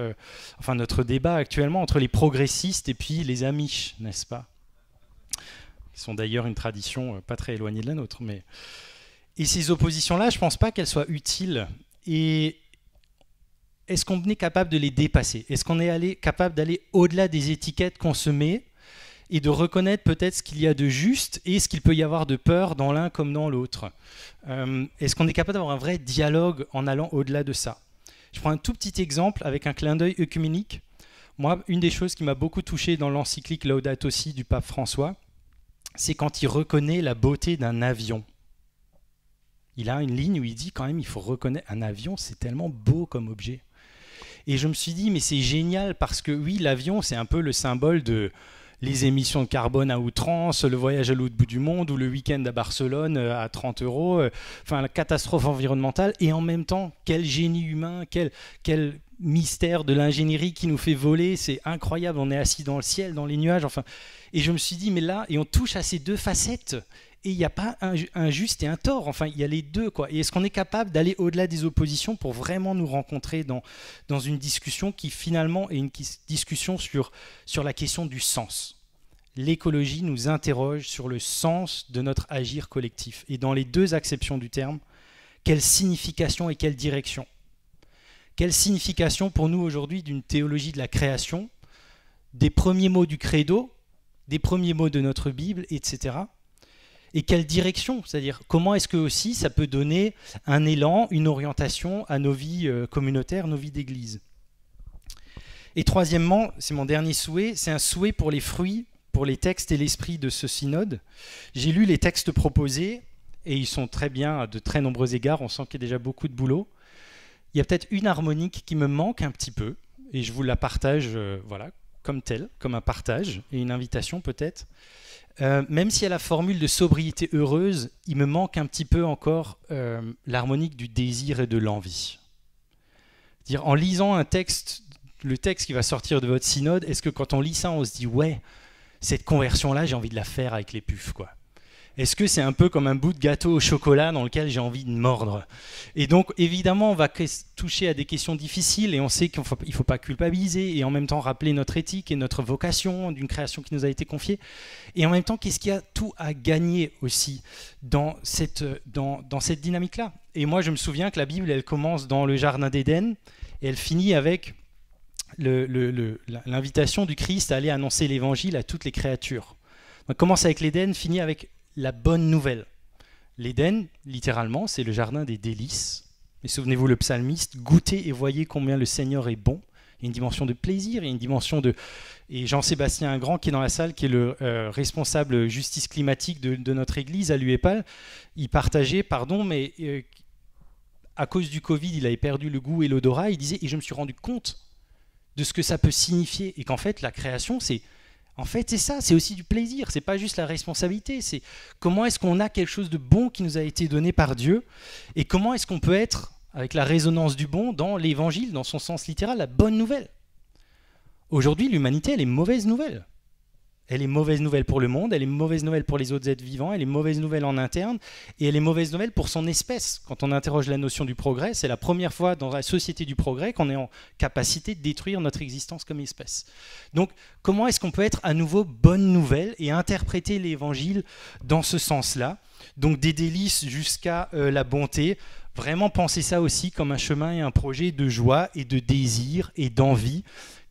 enfin notre débat actuellement entre les progressistes et puis les Amish, n'est-ce pas? Ils sont d'ailleurs une tradition pas très éloignée de la nôtre. Et ces oppositions-là, je ne pense pas qu'elles soient utiles. Et est-ce qu'on est capable de les dépasser? Est-ce qu'on est capable d'aller au-delà des étiquettes qu'on se met et de reconnaître peut-être ce qu'il y a de juste et ce qu'il peut y avoir de peur dans l'un comme dans l'autre. Est-ce qu'on est capable d'avoir un vrai dialogue en allant au-delà de ça? Je prends un tout petit exemple avec un clin d'œil œcuménique. Moi, une des choses qui m'a beaucoup touché dans l'encyclique Laudato Si du pape François, c'est quand il reconnaît la beauté d'un avion. Il a une ligne où il dit quand même, il faut reconnaître un avion, c'est tellement beau comme objet. Et je me suis dit, mais c'est génial parce que oui, l'avion, c'est un peu le symbole de les émissions de carbone à outrance, le voyage à l'autre bout du monde ou le week-end à Barcelone à 30 €, enfin la catastrophe environnementale. Et en même temps, quel génie humain, quel mystère de l'ingénierie qui nous fait voler, c'est incroyable, on est assis dans le ciel, dans les nuages, enfin. Et je me suis dit, mais là, et on touche à ces deux facettes. Et il n'y a pas un juste et un tort, enfin il y a les deux, quoi. Et est-ce qu'on est capable d'aller au-delà des oppositions pour vraiment nous rencontrer dans une discussion qui finalement est une discussion sur la question du sens. L'écologie nous interroge sur le sens de notre agir collectif. Et dans les deux acceptions du terme, quelle signification et quelle direction? Quelle signification pour nous aujourd'hui d'une théologie de la création, des premiers mots du credo, des premiers mots de notre Bible, etc. Et quelle direction? C'est-à-dire, comment est-ce que aussi ça peut donner un élan, une orientation à nos vies communautaires, nos vies d'église? Et troisièmement, c'est mon dernier souhait, c'est un souhait pour les fruits, pour les textes et l'esprit de ce synode. J'ai lu les textes proposés, et ils sont très bien à de très nombreux égards, on sent qu'il y a déjà beaucoup de boulot. Il y a peut-être une harmonique qui me manque un petit peu, et je vous la partage voilà, comme telle, comme un partage, et une invitation peut-être. Même si à la formule de sobriété heureuse, il me manque un petit peu encore l'harmonique du désir et de l'envie. Dire, en lisant un texte, le texte qui va sortir de votre synode, est-ce que quand on lit ça, on se dit « ouais, cette conversion-là, j'ai envie de la faire avec les puffs, quoi ». Est-ce que c'est un peu comme un bout de gâteau au chocolat dans lequel j'ai envie de mordre? Et donc, évidemment, on va toucher à des questions difficiles et on sait qu'il ne faut pas culpabiliser et en même temps rappeler notre éthique et notre vocation d'une création qui nous a été confiée. Et en même temps, qu'est-ce qu'il y a tout à gagner aussi dans cette dynamique-là? Et moi, je me souviens que la Bible, elle commence dans le Jardin d'Éden et elle finit avec l'invitation du Christ à aller annoncer l'Évangile à toutes les créatures. On commence avec l'Éden, finit avec la bonne nouvelle. L'Éden, littéralement, c'est le jardin des délices. Et souvenez-vous, le psalmiste, goûtez et voyez combien le Seigneur est bon. Il y a une dimension de plaisir, il y a une dimension de... Et Jean-Sébastien Ingrand, qui est dans la salle, qui est le responsable justice climatique de notre église à l'UEPAL, il partageait, mais à cause du Covid, il avait perdu le goût et l'odorat. Il disait, et je me suis rendu compte de ce que ça peut signifier. Et qu'en fait, la création, c'est ça, c'est aussi du plaisir, c'est pas juste la responsabilité, c'est comment est-ce qu'on a quelque chose de bon qui nous a été donné par Dieu et comment est-ce qu'on peut être, avec la résonance du bon, dans l'évangile, dans son sens littéral, la bonne nouvelle. Aujourd'hui, l'humanité, elle est mauvaise nouvelle. Elle est mauvaise nouvelle pour le monde, elle est mauvaise nouvelle pour les autres êtres vivants, elle est mauvaise nouvelle en interne, et elle est mauvaise nouvelle pour son espèce. Quand on interroge la notion du progrès, c'est la première fois dans la société du progrès qu'on est en capacité de détruire notre existence comme espèce. Donc, comment est-ce qu'on peut être à nouveau bonne nouvelle et interpréter l'évangile dans ce sens-là? Donc, des délices jusqu'à la bonté. Vraiment penser ça aussi comme un chemin et un projet de joie et de désir et d'envie.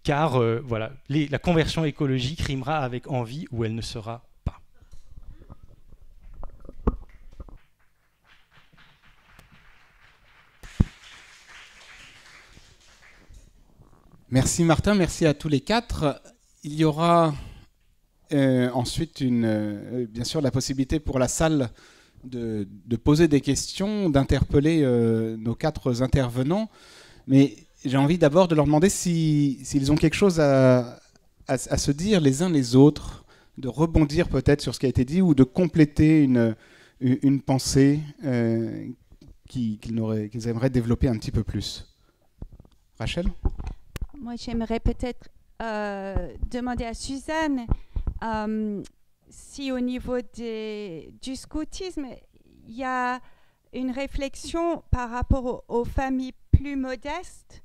Car voilà, la conversion écologique rimera avec envie ou elle ne sera pas. Merci Martin, merci à tous les quatre. Il y aura ensuite bien sûr la possibilité pour la salle de poser des questions, d'interpeller nos quatre intervenants. Mais j'ai envie d'abord de leur demander s'ils ont quelque chose à se dire les uns les autres, de rebondir peut-être sur ce qui a été dit ou de compléter une pensée qu'ils aimeraient développer un petit peu plus. Rachel ? Moi, j'aimerais peut-être demander à Suzanne si au niveau du scoutisme, il y a une réflexion par rapport aux familles plus modestes.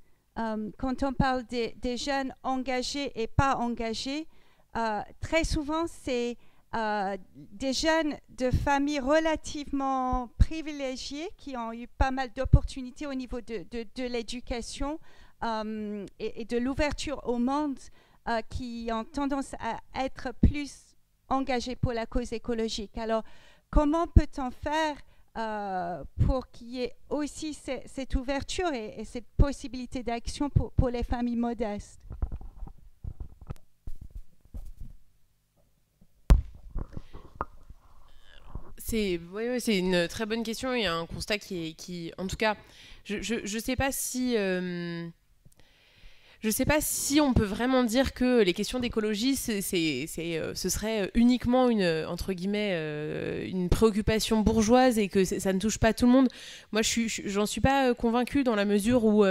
Quand on parle des jeunes engagés et pas engagés, très souvent, c'est des jeunes de familles relativement privilégiées qui ont eu pas mal d'opportunités au niveau de l'éducation et de l'ouverture au monde, qui ont tendance à être plus engagés pour la cause écologique. Alors, comment peut-on faire pour qu'il y ait aussi cette ouverture et cette possibilité d'action pour les familles modestes? C'est une très bonne question et un constat qui en tout cas, je sais pas si je sais pas si on peut vraiment dire que les questions d'écologie, ce serait uniquement entre guillemets, une préoccupation bourgeoise et que ça ne touche pas tout le monde. Moi, j'en suis pas convaincue dans la mesure où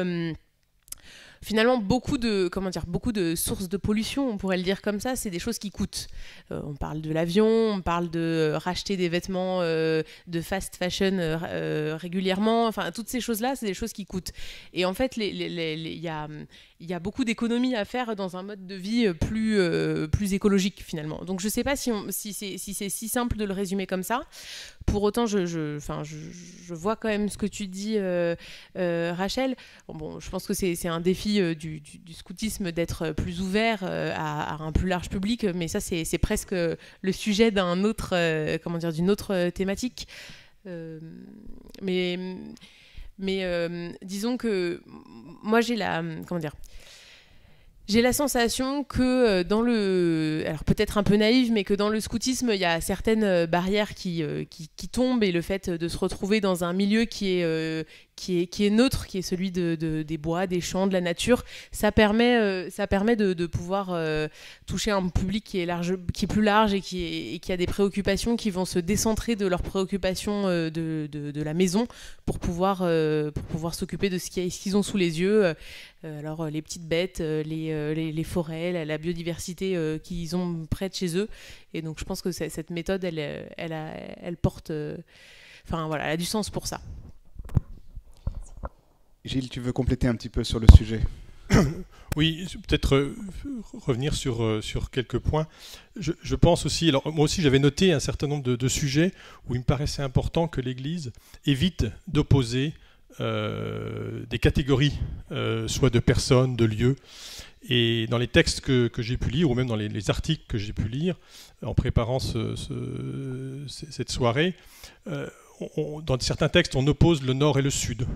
finalement, beaucoup de sources de pollution, on pourrait le dire comme ça, c'est des choses qui coûtent. On parle de l'avion, on parle de racheter des vêtements de fast fashion régulièrement. Enfin, toutes ces choses-là, c'est des choses qui coûtent. Et en fait, il y a beaucoup d'économies à faire dans un mode de vie plus écologique, finalement. Donc, je ne sais pas si c'est si simple de le résumer comme ça. Pour autant, je vois quand même ce que tu dis, Rachel. Bon, je pense que c'est un défi du scoutisme d'être plus ouvert à un plus large public, mais ça, c'est presque le sujet d'une autre thématique. Mais disons que moi, j'ai la sensation que alors peut-être un peu naïve, mais que dans le scoutisme, il y a certaines barrières qui tombent, et le fait de se retrouver dans un milieu qui est neutre, qui est celui des bois, des champs, de la nature, ça permet de pouvoir toucher un public qui est plus large et qui a des préoccupations qui vont se décentrer de leurs préoccupations de la maison pour pouvoir s'occuper de ce qu'ils ont sous les yeux. Alors les petites bêtes, les forêts, la biodiversité qu'ils ont près de chez eux. Et donc je pense que cette méthode, elle porte... elle a du sens pour ça. Gilles, tu veux compléter un petit peu sur le sujet? Oui, peut-être revenir sur quelques points. Je pense aussi, alors moi aussi j'avais noté un certain nombre de sujets où il me paraissait important que l'Église évite d'opposer des catégories, soit de personnes, de lieux. Et dans les textes que j'ai pu lire, ou même dans les articles que j'ai pu lire en préparant cette soirée, dans certains textes, on oppose le nord et le sud.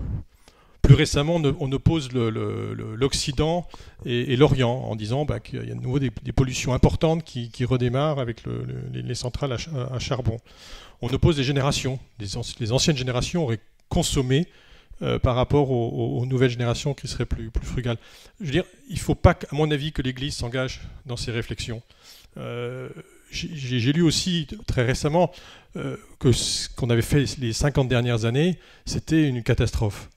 Plus récemment, on oppose l'Occident et l'Orient en disant qu'il y a de nouveau des pollutions importantes qui redémarrent avec les centrales à charbon. On oppose les générations. Les anciennes générations auraient consommé par rapport aux nouvelles générations qui seraient plus frugales. Je veux dire, il ne faut pas, à mon avis, que l'Église s'engage dans ces réflexions. J'ai lu aussi très récemment que ce qu'on avait fait les 50 dernières années, c'était une catastrophe.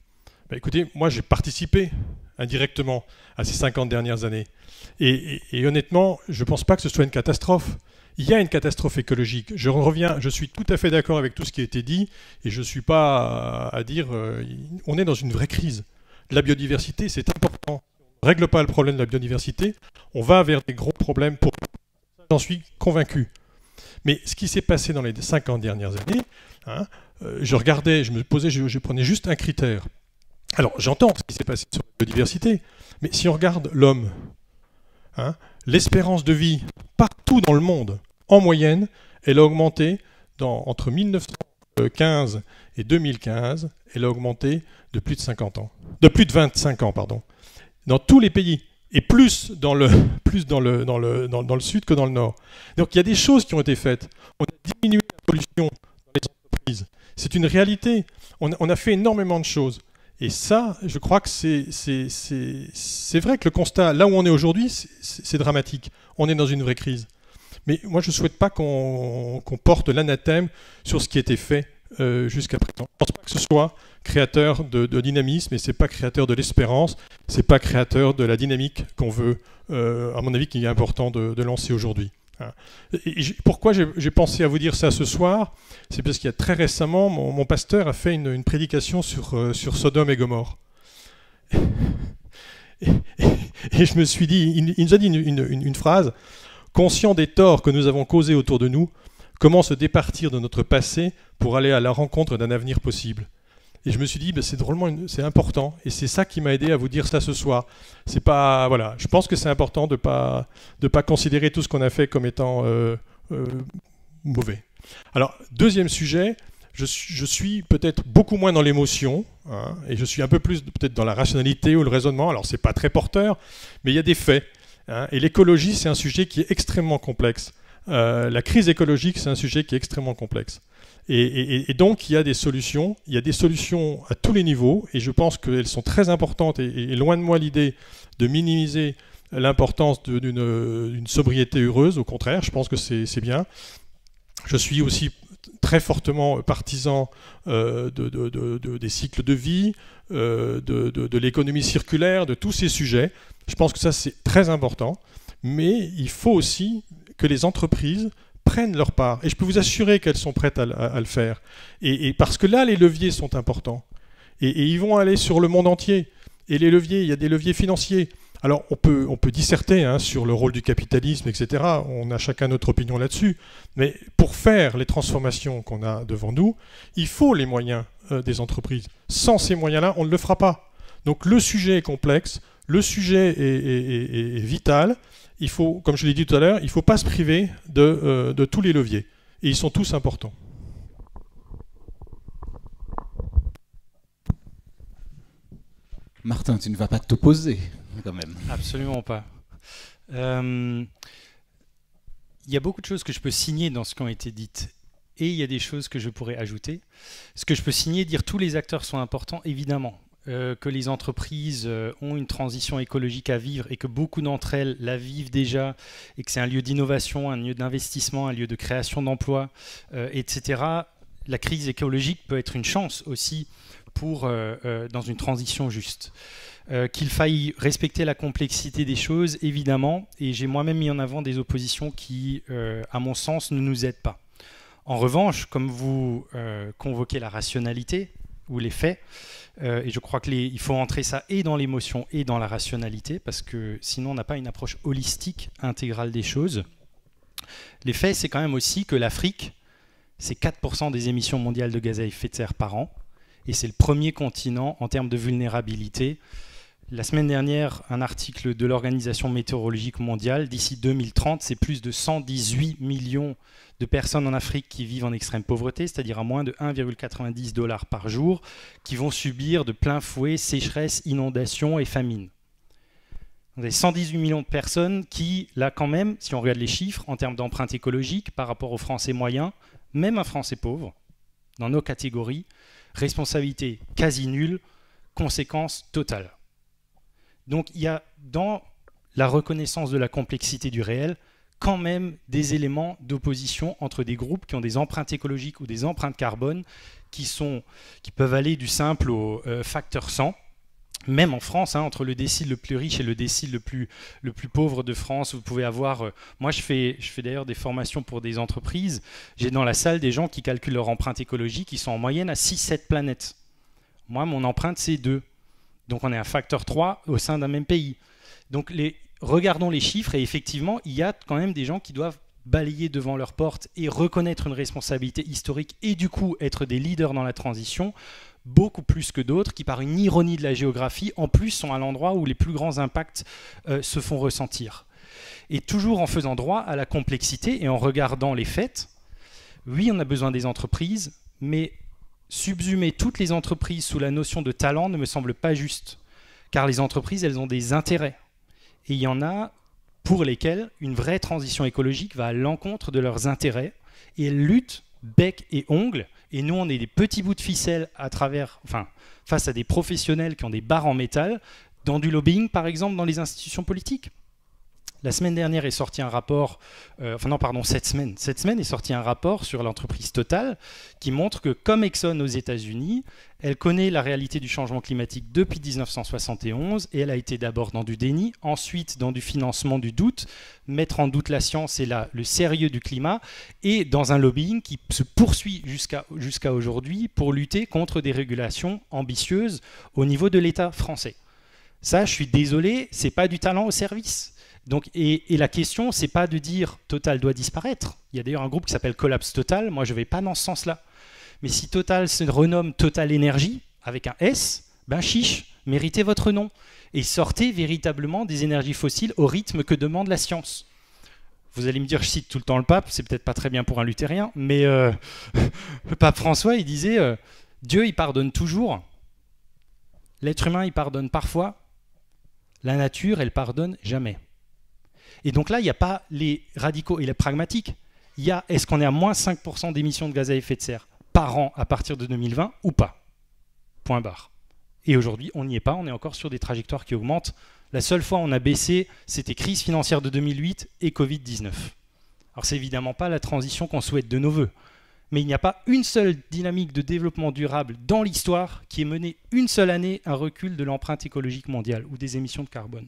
Écoutez, moi j'ai participé indirectement à ces 50 dernières années. Et honnêtement, je ne pense pas que ce soit une catastrophe. Il y a une catastrophe écologique. Je suis tout à fait d'accord avec tout ce qui a été dit, et je ne suis pas à dire... on est dans une vraie crise. La biodiversité, c'est important. On ne règle pas le problème de la biodiversité, on va vers des gros problèmes. J'en suis convaincu. Mais ce qui s'est passé dans les 50 dernières années, je prenais juste un critère. Alors, j'entends ce qui s'est passé sur la biodiversité, mais si on regarde l'homme, l'espérance de vie partout dans le monde, en moyenne, elle a augmenté entre 1915 et 2015, elle a augmenté de plus de 25 ans, pardon. Dans tous les pays, et plus dans le sud que dans le nord. Donc il y a des choses qui ont été faites. On a diminué la pollution dans les entreprises. C'est une réalité. On a fait énormément de choses. Et ça, je crois que c'est vrai que le constat, là où on est aujourd'hui, c'est dramatique. On est dans une vraie crise. Mais moi, je ne souhaite pas qu'on porte l'anathème sur ce qui a été fait jusqu'à présent. Je ne pense pas que ce soit créateur de dynamisme, et ce n'est pas créateur de l'espérance, ce n'est pas créateur de la dynamique qu'on veut, à mon avis, qu'il est important de lancer aujourd'hui. Pourquoi j'ai pensé à vous dire ça ce soir? C'est parce qu'il y a très récemment, mon pasteur a fait une prédication sur Sodome et Gomorrhe. Et je me suis dit, il nous a dit une phrase: conscient des torts que nous avons causés autour de nous, comment se départir de notre passé pour aller à la rencontre d'un avenir possible. Et je me suis dit, c'est important, et c'est ça qui m'a aidé à vous dire ça ce soir. C'est pas, voilà, je pense que c'est important de pas considérer tout ce qu'on a fait comme étant mauvais. Alors, deuxième sujet, je suis peut-être beaucoup moins dans l'émotion, et je suis un peu plus peut-être dans la rationalité ou le raisonnement. Alors, c'est pas très porteur, mais il y a des faits. Et l'écologie, c'est un sujet qui est extrêmement complexe. La crise écologique, c'est un sujet qui est extrêmement complexe. Et donc, il y a des solutions à tous les niveaux, et je pense qu'elles sont très importantes, et loin de moi l'idée de minimiser l'importance d'une sobriété heureuse, au contraire, je pense que c'est bien. Je suis aussi très fortement partisan des cycles de vie, de l'économie circulaire, de tous ces sujets. Je pense que ça, c'est très important, mais il faut aussi que les entreprises prennent leur part. Et je peux vous assurer qu'elles sont prêtes à le faire. Et parce que là, les leviers sont importants. Et ils vont aller sur le monde entier. Et les leviers, il y a des leviers financiers. Alors, on peut disserter sur le rôle du capitalisme, etc. On a chacun notre opinion là-dessus. Mais pour faire les transformations qu'on a devant nous, il faut les moyens des entreprises. Sans ces moyens-là, on ne le fera pas. Donc, le sujet est complexe, le sujet est vital. Il faut, comme je l'ai dit tout à l'heure, il ne faut pas se priver de tous les leviers. Et ils sont tous importants. Martin, tu ne vas pas t'opposer, quand même. Absolument pas. Il y a beaucoup de choses que je peux signer dans ce qui ont été dites. Et il y a des choses que je pourrais ajouter. Ce que je peux signer, dire tous les acteurs sont importants, évidemment. Que les entreprises ont une transition écologique à vivre et que beaucoup d'entre elles la vivent déjà et que c'est un lieu d'innovation, un lieu d'investissement, un lieu de création d'emplois, etc. La crise écologique peut être une chance aussi dans une transition juste. Qu'il faille respecter la complexité des choses, évidemment, et j'ai moi-même mis en avant des oppositions qui, à mon sens, ne nous aident pas. En revanche, comme vous convoquez la rationalité ou les faits, et je crois qu'il faut entrer ça et dans l'émotion et dans la rationalité, parce que sinon on n'a pas une approche holistique, intégrale des choses. Les faits, c'est quand même aussi que l'Afrique, c'est 4% des émissions mondiales de gaz à effet de serre par an, et c'est le premier continent en termes de vulnérabilité. La semaine dernière, un article de l'Organisation météorologique mondiale, d'ici 2030, c'est plus de 118 millions de personnes en Afrique qui vivent en extrême pauvreté, c'est-à-dire à moins de 1,90 $ par jour, qui vont subir de plein fouet sécheresse, inondations et famine. On a 118 millions de personnes qui, là quand même, si on regarde les chiffres, en termes d'empreinte écologique, par rapport aux Français moyens, même un Français pauvre, dans nos catégories, responsabilité quasi nulle, conséquence totale. Donc il y a dans la reconnaissance de la complexité du réel quand même des éléments d'opposition entre des groupes qui ont des empreintes écologiques ou des empreintes carbone qui peuvent aller du simple au facteur 100. Même en France, entre le décile le plus riche et le décile le plus pauvre de France, vous pouvez avoir... moi, je fais d'ailleurs des formations pour des entreprises. J'ai dans la salle des gens qui calculent leur empreinte écologique, qui sont en moyenne à 6-7 planètes. Moi, mon empreinte, c'est 2. Donc, on est à facteur 3 au sein d'un même pays. Donc, regardons les chiffres et effectivement, il y a quand même des gens qui doivent balayer devant leur porte et reconnaître une responsabilité historique et du coup être des leaders dans la transition, beaucoup plus que d'autres qui, par une ironie de la géographie, en plus sont à l'endroit où les plus grands impacts se font ressentir. Et toujours en faisant droit à la complexité et en regardant les faits, oui, on a besoin des entreprises, mais subsumer toutes les entreprises sous la notion de talent ne me semble pas juste, car les entreprises, elles ont des intérêts. Et il y en a pour lesquels une vraie transition écologique va à l'encontre de leurs intérêts, et elles luttent bec et ongles. Et nous, on est des petits bouts de ficelle face à des professionnels qui ont des barres en métal, dans du lobbying, par exemple, dans les institutions politiques. La semaine dernière est sorti un rapport, cette semaine est sorti un rapport sur l'entreprise Total qui montre que, comme Exxon aux États-Unis, elle connaît la réalité du changement climatique depuis 1971 et elle a été d'abord dans du déni, ensuite dans du financement du doute, mettre en doute la science et le sérieux du climat, et dans un lobbying qui se poursuit jusqu'à aujourd'hui pour lutter contre des régulations ambitieuses au niveau de l'État français. Ça, je suis désolé, c'est pas du talent au service. Donc, et la question, c'est pas de dire Total doit disparaître. Il y a d'ailleurs un groupe qui s'appelle Collapse Total. Moi, je ne vais pas dans ce sens-là. Mais si Total se renomme Total Énergie, avec un S, ben chiche, méritez votre nom. Et sortez véritablement des énergies fossiles au rythme que demande la science. Vous allez me dire, je cite tout le temps le pape, c'est peut-être pas très bien pour un luthérien, mais le pape François, il disait Dieu, il pardonne toujours. L'être humain, il pardonne parfois. La nature, elle pardonne jamais. Et donc là, il n'y a pas les radicaux et les pragmatiques. Il y a est-ce qu'on est à moins 5% d'émissions de gaz à effet de serre par an à partir de 2020 ou pas? Point barre. Et aujourd'hui, on n'y est pas, on est encore sur des trajectoires qui augmentent. La seule fois où on a baissé, c'était crise financière de 2008 et Covid-19. Alors c'est évidemment pas la transition qu'on souhaite de nos voeux, mais il n'y a pas une seule dynamique de développement durable dans l'histoire qui ait mené une seule année un recul de l'empreinte écologique mondiale ou des émissions de carbone,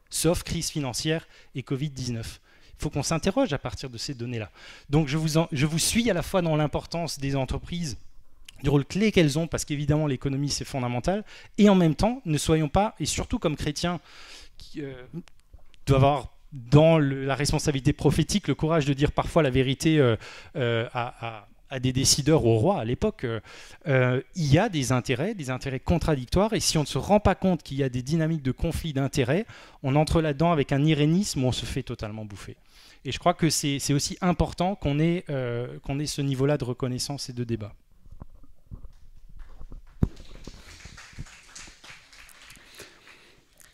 sauf crise financière et Covid-19. Il faut qu'on s'interroge à partir de ces données-là. Donc je vous suis à la fois dans l'importance des entreprises, du rôle clé qu'elles ont, parce qu'évidemment l'économie c'est fondamental, et en même temps, ne soyons pas, et surtout comme chrétiens, qui doivent avoir dans la responsabilité prophétique le courage de dire parfois la vérité à des décideurs, au roi à l'époque, il y a des intérêts contradictoires, et si on ne se rend pas compte qu'il y a des dynamiques de conflit d'intérêts, on entre là-dedans avec un irénisme où on se fait totalement bouffer. Et je crois que c'est aussi important qu'on ait ce niveau-là de reconnaissance et de débat.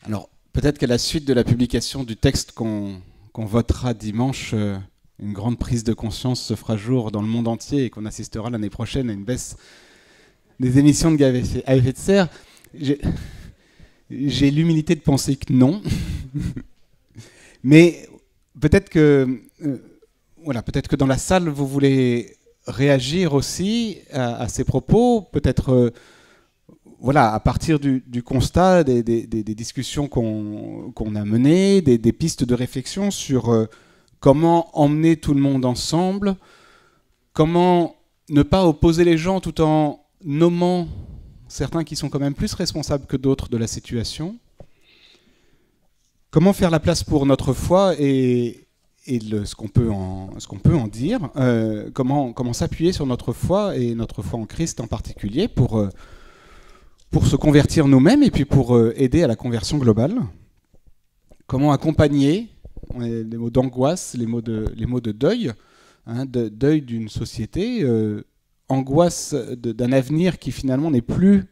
Alors, peut-être qu'à la suite de la publication du texte qu'on votera dimanche, une grande prise de conscience se fera jour dans le monde entier et qu'on assistera l'année prochaine à une baisse des émissions de gaz à effet de serre. J'ai l'humilité de penser que non. Mais peut-être que, peut-être que dans la salle, vous voulez réagir aussi à ces propos, peut-être... à partir du constat des discussions qu'on a menées, des pistes de réflexion sur comment emmener tout le monde ensemble, comment ne pas opposer les gens tout en nommant certains qui sont quand même plus responsables que d'autres de la situation, comment faire la place pour notre foi et ce qu'on peut en dire, comment s'appuyer sur notre foi et notre foi en Christ en particulier pour se convertir nous-mêmes et puis pour aider à la conversion globale. Comment accompagner les mots d'angoisse, les mots de deuil, deuil d'une société, angoisse d'un avenir qui finalement n'est plus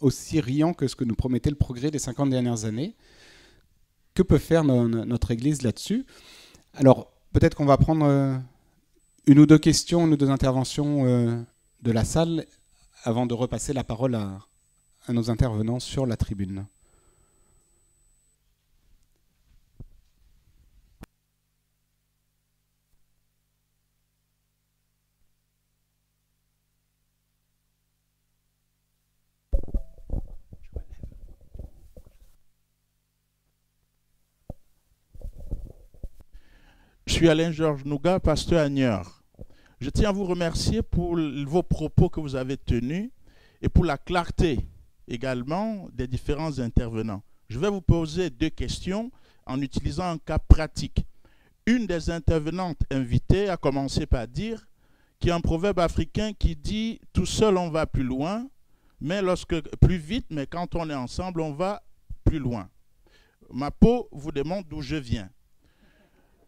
aussi riant que ce que nous promettait le progrès des 50 dernières années. Que peut faire notre Église là-dessus? Alors, peut-être qu'on va prendre une ou deux questions, une ou deux interventions de la salle avant de repasser la parole à nos intervenants sur la tribune. Je suis Alain-Georges Nougat, pasteur à Niort. Je tiens à vous remercier pour vos propos que vous avez tenus et pour la clarté également des différents intervenants. Je vais vous poser deux questions en utilisant un cas pratique. Une des intervenantes invitées a commencé par dire qu'il y a un proverbe africain qui dit « tout seul on va plus loin, plus vite, mais quand on est ensemble on va plus loin ». Ma peau vous démontre d'où je viens.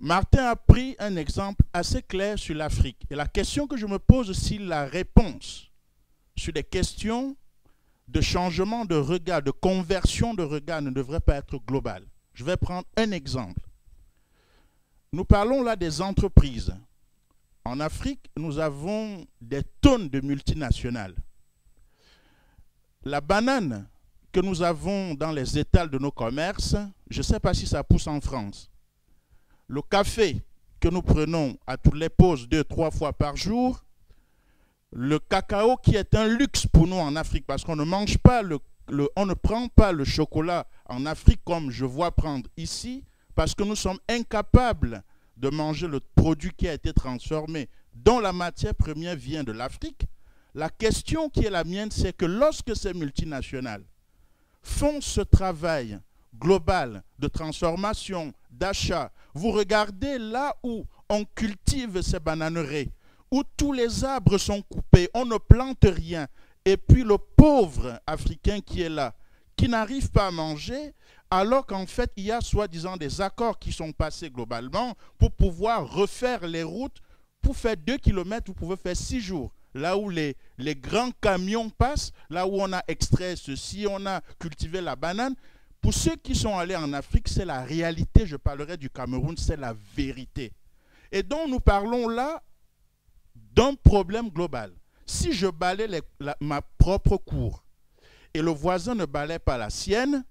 Martin a pris un exemple assez clair sur l'Afrique. Et la question que je me pose, si la réponse sur des questions de changement de regard, de conversion de regard ne devrait pas être globale. Je vais prendre un exemple. Nous parlons là des entreprises. En Afrique, nous avons des tonnes de multinationales. La banane que nous avons dans les étals de nos commerces, je ne sais pas si ça pousse en France. Le café que nous prenons à toutes les pauses 2-3 fois par jour, le cacao qui est un luxe pour nous en Afrique parce qu'on ne mange pas on ne prend pas le chocolat en Afrique comme je vois prendre ici parce que nous sommes incapables de manger le produit qui a été transformé dont la matière première vient de l'Afrique. La question qui est la mienne, c'est que lorsque ces multinationales font ce travail global de transformation, d'achat, vous regardez là où on cultive ces bananeraies, où tous les arbres sont coupés, on ne plante rien, et puis le pauvre Africain qui est là, qui n'arrive pas à manger, alors qu'en fait, il y a soi-disant des accords qui sont passés globalement pour pouvoir refaire les routes. Pour faire 2 km, vous pouvez faire 6 jours. Là où les grands camions passent, là où on a extrait ceci, on a cultivé la banane. Pour ceux qui sont allés en Afrique, c'est la réalité. Je parlerai du Cameroun, c'est la vérité. Et donc nous parlons là d'un problème global. Si je balaie ma propre cour et le voisin ne balaie pas la sienne,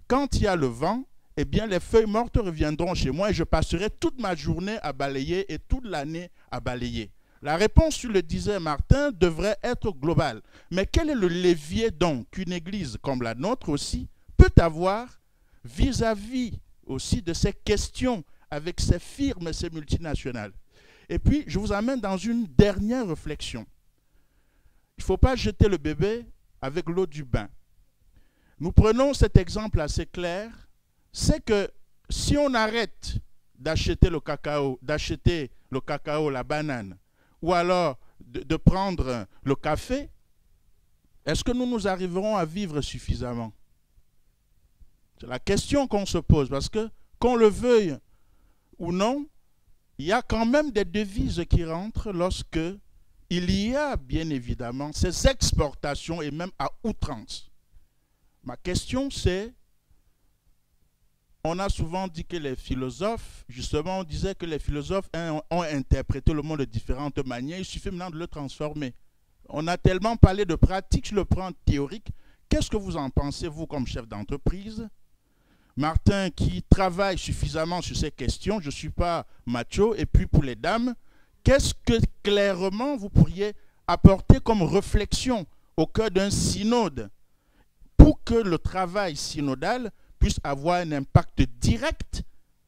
quand il y a le vent, eh bien les feuilles mortes reviendront chez moi et je passerai toute ma journée à balayer et toute l'année à balayer. La réponse, tu le disais Martin, devrait être globale. Mais quel est le levier donc qu'une église comme la nôtre aussi peut avoir vis-à-vis aussi de ces questions avec ces firmes, ces multinationales? Et puis, je vous amène dans une dernière réflexion. Il ne faut pas jeter le bébé avec l'eau du bain. Nous prenons cet exemple assez clair, c'est que si on arrête d'acheter le cacao, la banane, ou alors de prendre le café, est-ce que nous arriverons à vivre suffisamment? C'est la question qu'on se pose, parce que, qu'on le veuille ou non, il y a quand même des devises qui rentrent lorsque il y a bien évidemment ces exportations et même à outrance. Ma question c'est, on a souvent dit que les philosophes, justement on disait que les philosophes ont interprété le monde de différentes manières, il suffit maintenant de le transformer. On a tellement parlé de pratique, je le prends théorique. Qu'est-ce que vous en pensez, vous, comme chef d'entreprise? Martin, qui travaille suffisamment sur ces questions, je ne suis pas macho, et puis pour les dames, qu'est-ce que clairement vous pourriez apporter comme réflexion au cœur d'un synode pour que le travail synodal puisse avoir un impact direct,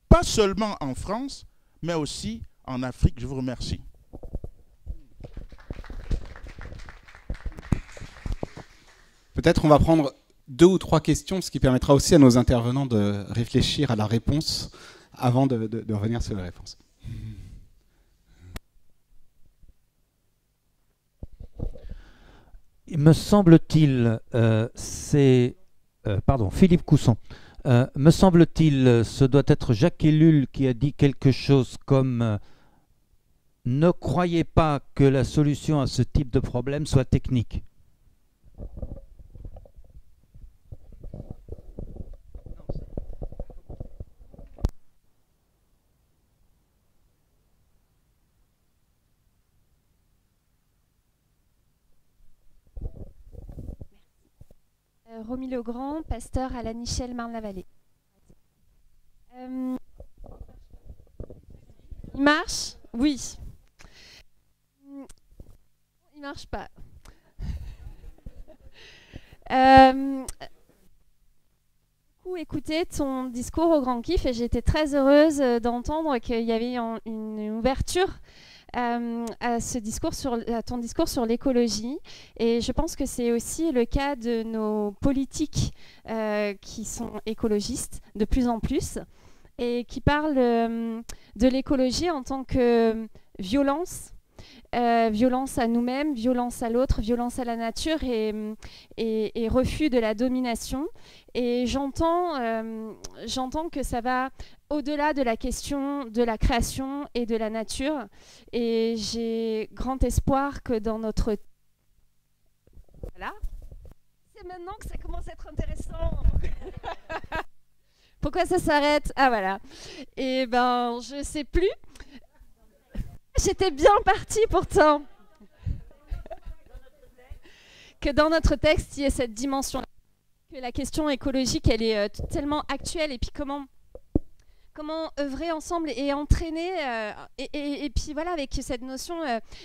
pas seulement en France, mais aussi en Afrique? Je vous remercie. Peut-être on va prendre 2 ou 3 questions, ce qui permettra aussi à nos intervenants de réfléchir à la réponse avant de revenir sur la réponse. Il me semble-t-il, Philippe Cousson, me semble-t-il, ce doit être Jacques Ellul qui a dit quelque chose comme ne croyez pas que la solution à ce type de problème soit technique. Romy Legrand, pasteur à La Nichelle, Marne-la-Vallée. Il marche? Oui. Il marche pas. Écouté ton discours au Grand Kiff et j'étais très heureuse d'entendre qu'il y avait une ouverture à ton discours sur l'écologie, et je pense que c'est aussi le cas de nos politiques qui sont écologistes de plus en plus et qui parlent de l'écologie en tant que violence. Violence à nous-mêmes, violence à l'autre, violence à la nature et refus de la domination. Et j'entends que ça va au-delà de la question de la création et de la nature. Et j'ai grand espoir que dans notre... Voilà. C'est maintenant que ça commence à être intéressant. Pourquoi ça s'arrête? Ah voilà. Et ben, je sais plus. J'étais bien partie pourtant. Que dans notre texte, il y ait cette dimension. Que la question écologique, elle est tellement actuelle. Et puis comment œuvrer ensemble et entraîner. Et puis voilà, avec cette notion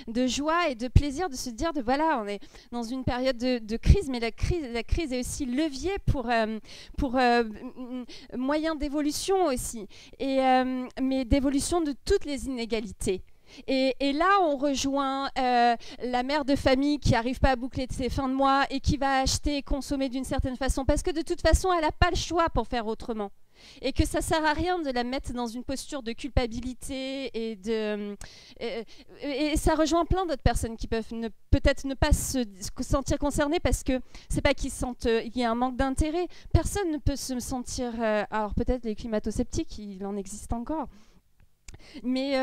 de joie et de plaisir, de se dire, voilà, on est dans une période de crise, mais la crise est aussi levier pour moyen d'évolution aussi. Mais d'évolution de toutes les inégalités. Et là, on rejoint la mère de famille qui n'arrive pas à boucler ses fins de mois et qui va acheter et consommer d'une certaine façon parce que de toute façon, elle n'a pas le choix pour faire autrement. Et que ça ne sert à rien de la mettre dans une posture de culpabilité et ça rejoint plein d'autres personnes qui peuvent peut-être ne pas se sentir concernées parce que c'est pas qu'ils sentent qu'il y a un manque d'intérêt. Personne ne peut se sentir... alors peut-être les climato-sceptiques, il en existe encore. Mais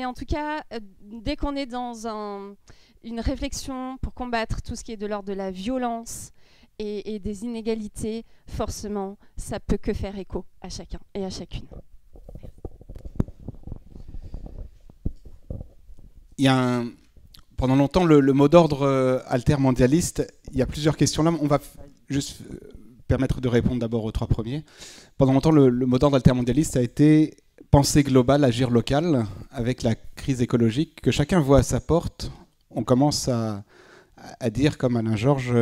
en tout cas, dès qu'on est dans une réflexion pour combattre tout ce qui est de l'ordre de la violence et des inégalités, forcément, ça peut que faire écho à chacun et à chacune. Il y a pendant longtemps, le mot d'ordre altermondialiste, il y a plusieurs questions là. On va juste permettre de répondre d'abord aux 3 premiers. Pendant longtemps, le mot d'ordre altermondialiste a été penser global, agir local. Avec la crise écologique, que chacun voit à sa porte, on commence à dire, comme Alain Georges,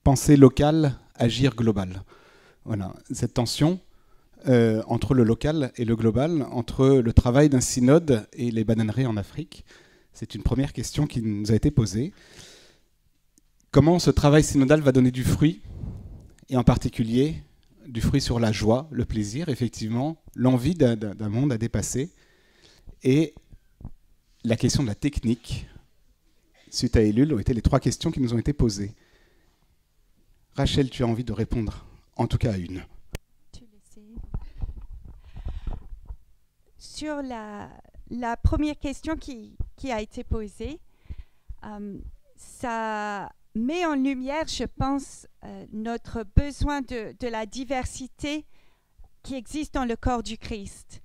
penser local, agir global. Voilà, cette tension entre le local et le global, entre le travail d'un synode et les bananeries en Afrique, c'est une première question qui nous a été posée. Comment ce travail synodal va donner du fruit, et en particulier du fruit sur la joie, le plaisir, effectivement, l'envie d'un monde à dépasser, et la question de la technique, suite à Elul, ont été les 3 questions qui nous ont été posées. Rachel, tu as envie de répondre, en tout cas à une. Sur la première question qui a été posée, ça met en lumière, je pense, notre besoin de la diversité qui existe dans le corps du Christ.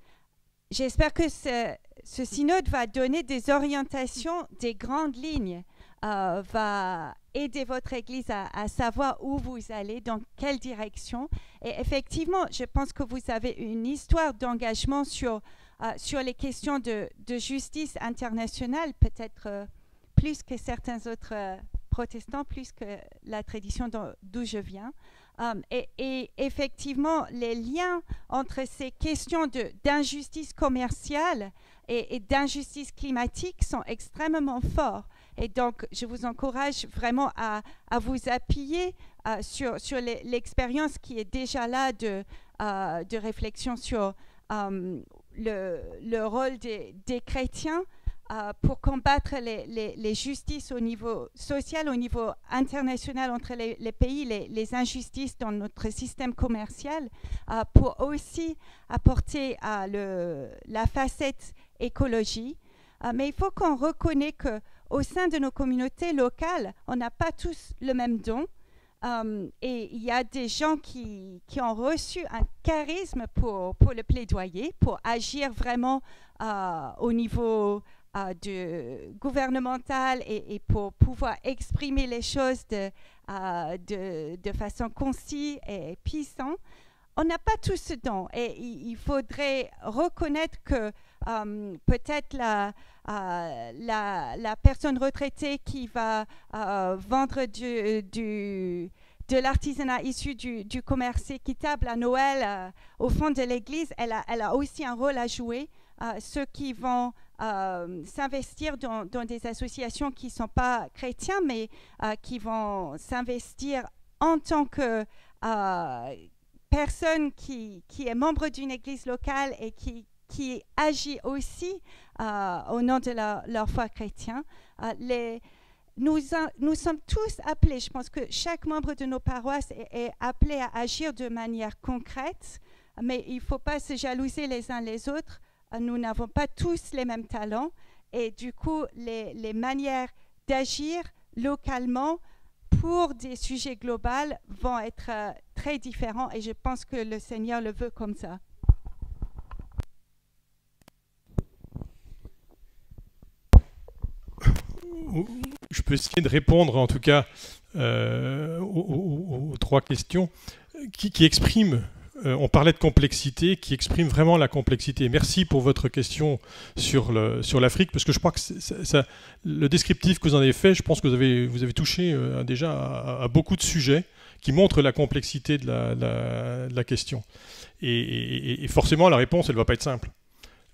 J'espère que ce synode va donner des orientations, des grandes lignes, va aider votre Église à savoir où vous allez, dans quelle direction. Et effectivement, je pense que vous avez une histoire d'engagement sur les questions de justice internationale, peut-être plus que certains autres protestants, plus que la tradition d'où je viens. Et effectivement, les liens entre ces questions d'injustice commerciale et d'injustice climatique sont extrêmement forts. Et donc, je vous encourage vraiment à vous appuyer sur l'expérience qui est déjà là de réflexion sur le rôle des chrétiens pour combattre les justices au niveau social, au niveau international entre les pays, les injustices dans notre système commercial, pour aussi apporter la facette écologie. Mais il faut qu'on reconnaisse qu'au sein de nos communautés locales, on n'a pas tous le même don. Et il y a des gens qui ont reçu un charisme pour le plaidoyer, pour agir vraiment au niveau gouvernemental et pour pouvoir exprimer les choses de façon concise et puissante. On n'a pas tous ce don et il faudrait reconnaître que peut-être la personne retraitée qui va vendre de l'artisanat issu du commerce équitable à Noël au fond de l'église, elle a aussi un rôle à jouer. Ceux qui vont s'investir dans des associations qui ne sont pas chrétiens, mais qui vont s'investir en tant que personne qui est membre d'une église locale et qui agit aussi au nom de leur foi chrétienne. Nous sommes tous appelés, je pense que chaque membre de nos paroisses est appelé à agir de manière concrète, mais il ne faut pas se jalouser les uns les autres. Nous n'avons pas tous les mêmes talents et du coup, les manières d'agir localement pour des sujets globaux vont être très différents et je pense que le Seigneur le veut comme ça. Je peux essayer de répondre en tout cas aux 3 questions qui expriment, on parlait de complexité, qui expriment vraiment la complexité. Merci pour votre question sur l'Afrique, parce que je crois que le descriptif que vous en avez fait, je pense que vous avez touché déjà à beaucoup de sujets qui montrent la complexité de la question. Et forcément, la réponse, elle ne va pas être simple.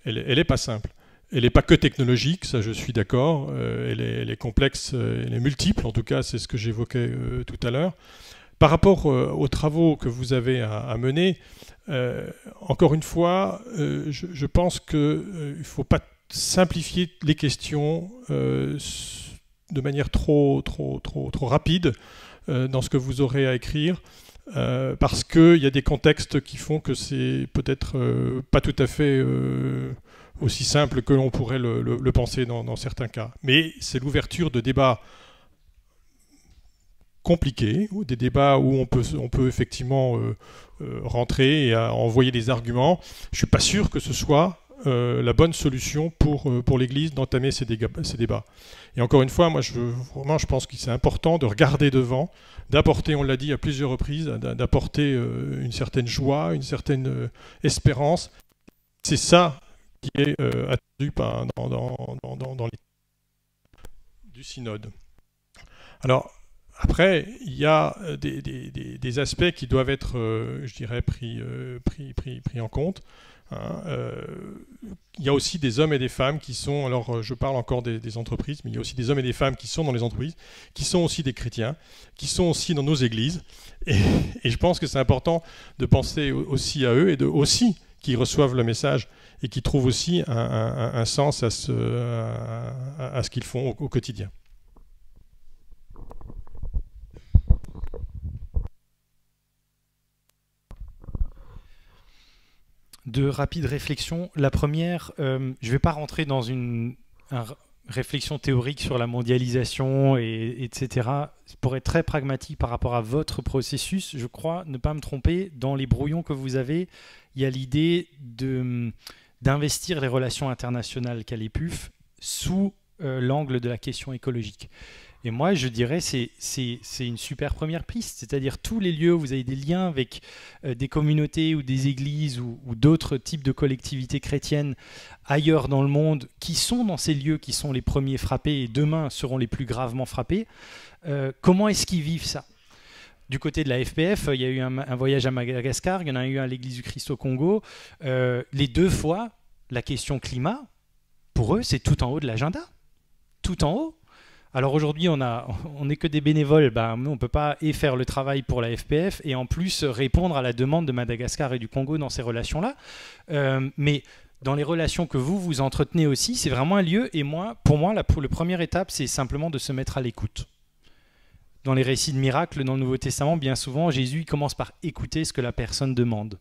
Elle n'est pas simple. Elle n'est pas que technologique, ça je suis d'accord, elle est complexe, elle est multiple, en tout cas c'est ce que j'évoquais tout à l'heure. Par rapport aux travaux que vous avez à mener, encore une fois, je pense qu'il ne faut pas simplifier les questions de manière trop rapide dans ce que vous aurez à écrire, parce qu'il y a des contextes qui font que c'est peut-être pas tout à fait aussi simple que l'on pourrait le penser dans certains cas. Mais c'est l'ouverture de débats compliqués, ou des débats où on peut effectivement rentrer et envoyer des arguments. Je ne suis pas sûr que ce soit la bonne solution pour l'Église d'entamer ces débats. Et encore une fois, moi, je pense que c'est important de regarder devant, d'apporter, on l'a dit à plusieurs reprises, d'apporter une certaine joie, une certaine espérance. C'est ça qui est attendu dans les du synode. Alors, après, il y a des aspects qui doivent être, je dirais, pris en compte. Il y a aussi des hommes et des femmes qui sont, alors je parle encore des entreprises, mais il y a aussi des hommes et des femmes qui sont dans les entreprises, qui sont aussi des chrétiens, qui sont aussi dans nos églises. Et je pense que c'est important de penser aussi à eux et aussi qu'ils reçoivent le message et qu'ils trouvent aussi un sens à ce qu'ils font au quotidien. Deux rapides réflexions. La première, je ne vais pas rentrer dans une réflexion théorique sur la mondialisation, etc. Pour être très pragmatique par rapport à votre processus, je crois ne pas me tromper, dans les brouillons que vous avez, il y a l'idée d'investir les relations internationales qu'a les PUF sous l'angle de la question écologique. Et moi, je dirais c'est une super première piste, c'est-à-dire tous les lieux où vous avez des liens avec des communautés ou des églises ou d'autres types de collectivités chrétiennes ailleurs dans le monde, qui sont dans ces lieux qui sont les premiers frappés et demain seront les plus gravement frappés, comment est-ce qu'ils vivent ça ? Du côté de la FPF, il y a eu un voyage à Madagascar, il y en a eu un à l'Église du Christ au Congo. Les deux fois, la question climat, pour eux, c'est tout en haut de l'agenda. Tout en haut. Alors aujourd'hui, on n'est que des bénévoles, nous on ne peut pas faire le travail pour la FPF et en plus répondre à la demande de Madagascar et du Congo dans ces relations-là. Mais dans les relations que vous entretenez aussi, c'est vraiment un lieu. Et pour moi, la première étape, c'est simplement de se mettre à l'écoute. Dans les récits de miracles, dans le Nouveau Testament, bien souvent, Jésus commence par écouter ce que la personne demande.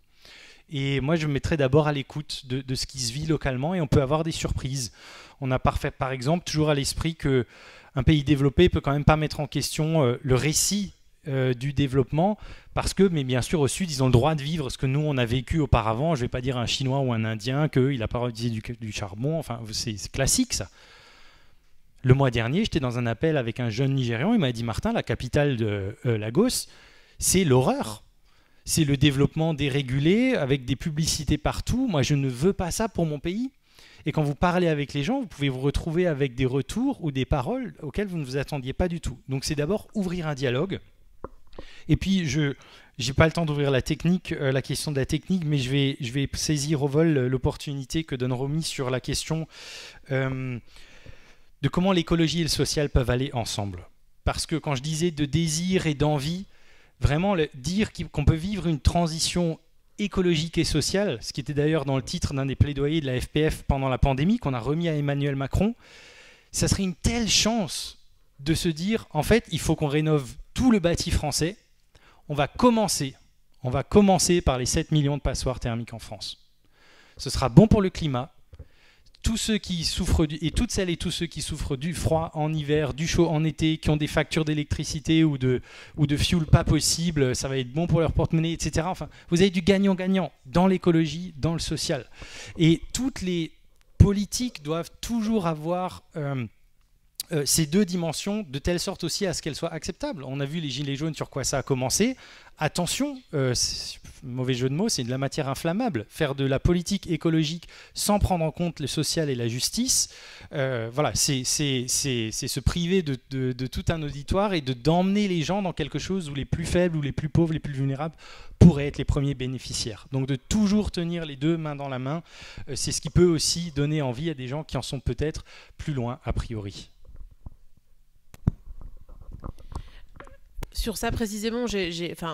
Et moi, je me mettrais d'abord à l'écoute de ce qui se vit localement et on peut avoir des surprises. On a par exemple toujours à l'esprit qu'un pays développé peut quand même pas mettre en question le récit du développement parce que, mais bien sûr, au Sud, ils ont le droit de vivre ce que nous, on a vécu auparavant. Je ne vais pas dire un Chinois ou un Indien qu'il n'a pas utilisé du charbon. Enfin, c'est classique, ça. Le mois dernier, j'étais dans un appel avec un jeune Nigérian. Il m'a dit, Martin, la capitale de Lagos, c'est l'horreur. C'est le développement dérégulé avec des publicités partout. Moi, je ne veux pas ça pour mon pays. Et quand vous parlez avec les gens, vous pouvez vous retrouver avec des retours ou des paroles auxquelles vous ne vous attendiez pas du tout. Donc, c'est d'abord ouvrir un dialogue. Et puis, je n'ai pas le temps d'ouvrir la technique, la question de la technique, mais je vais saisir au vol l'opportunité que donne Romy sur la question de comment l'écologie et le social peuvent aller ensemble. Parce que quand je disais de désir et d'envie, vraiment dire qu'on peut vivre une transition écologique et sociale, ce qui était d'ailleurs dans le titre d'un des plaidoyers de la FPF pendant la pandémie, qu'on a remis à Emmanuel Macron, ça serait une telle chance de se dire, en fait, il faut qu'on rénove tout le bâti français. On va commencer par les 7 millions de passoires thermiques en France. Ce sera bon pour le climat. Tous ceux qui souffrent et toutes celles et tous ceux qui souffrent du froid en hiver, du chaud en été, qui ont des factures d'électricité ou de fuel pas possible, ça va être bon pour leur porte-monnaie, etc. Enfin, vous avez du gagnant-gagnant dans l'écologie, dans le social. Et toutes les politiques doivent toujours avoir ces deux dimensions de telle sorte aussi à ce qu'elles soient acceptables. On a vu les gilets jaunes sur quoi ça a commencé. Attention, mauvais jeu de mots, c'est de la matière inflammable. Faire de la politique écologique sans prendre en compte le social et la justice, voilà, c'est se priver de tout un auditoire et d'emmener les gens dans quelque chose où les plus faibles, ou les plus pauvres, les plus vulnérables pourraient être les premiers bénéficiaires. Donc de toujours tenir les deux mains dans la main, c'est ce qui peut aussi donner envie à des gens qui en sont peut-être plus loin a priori. Sur ça précisément,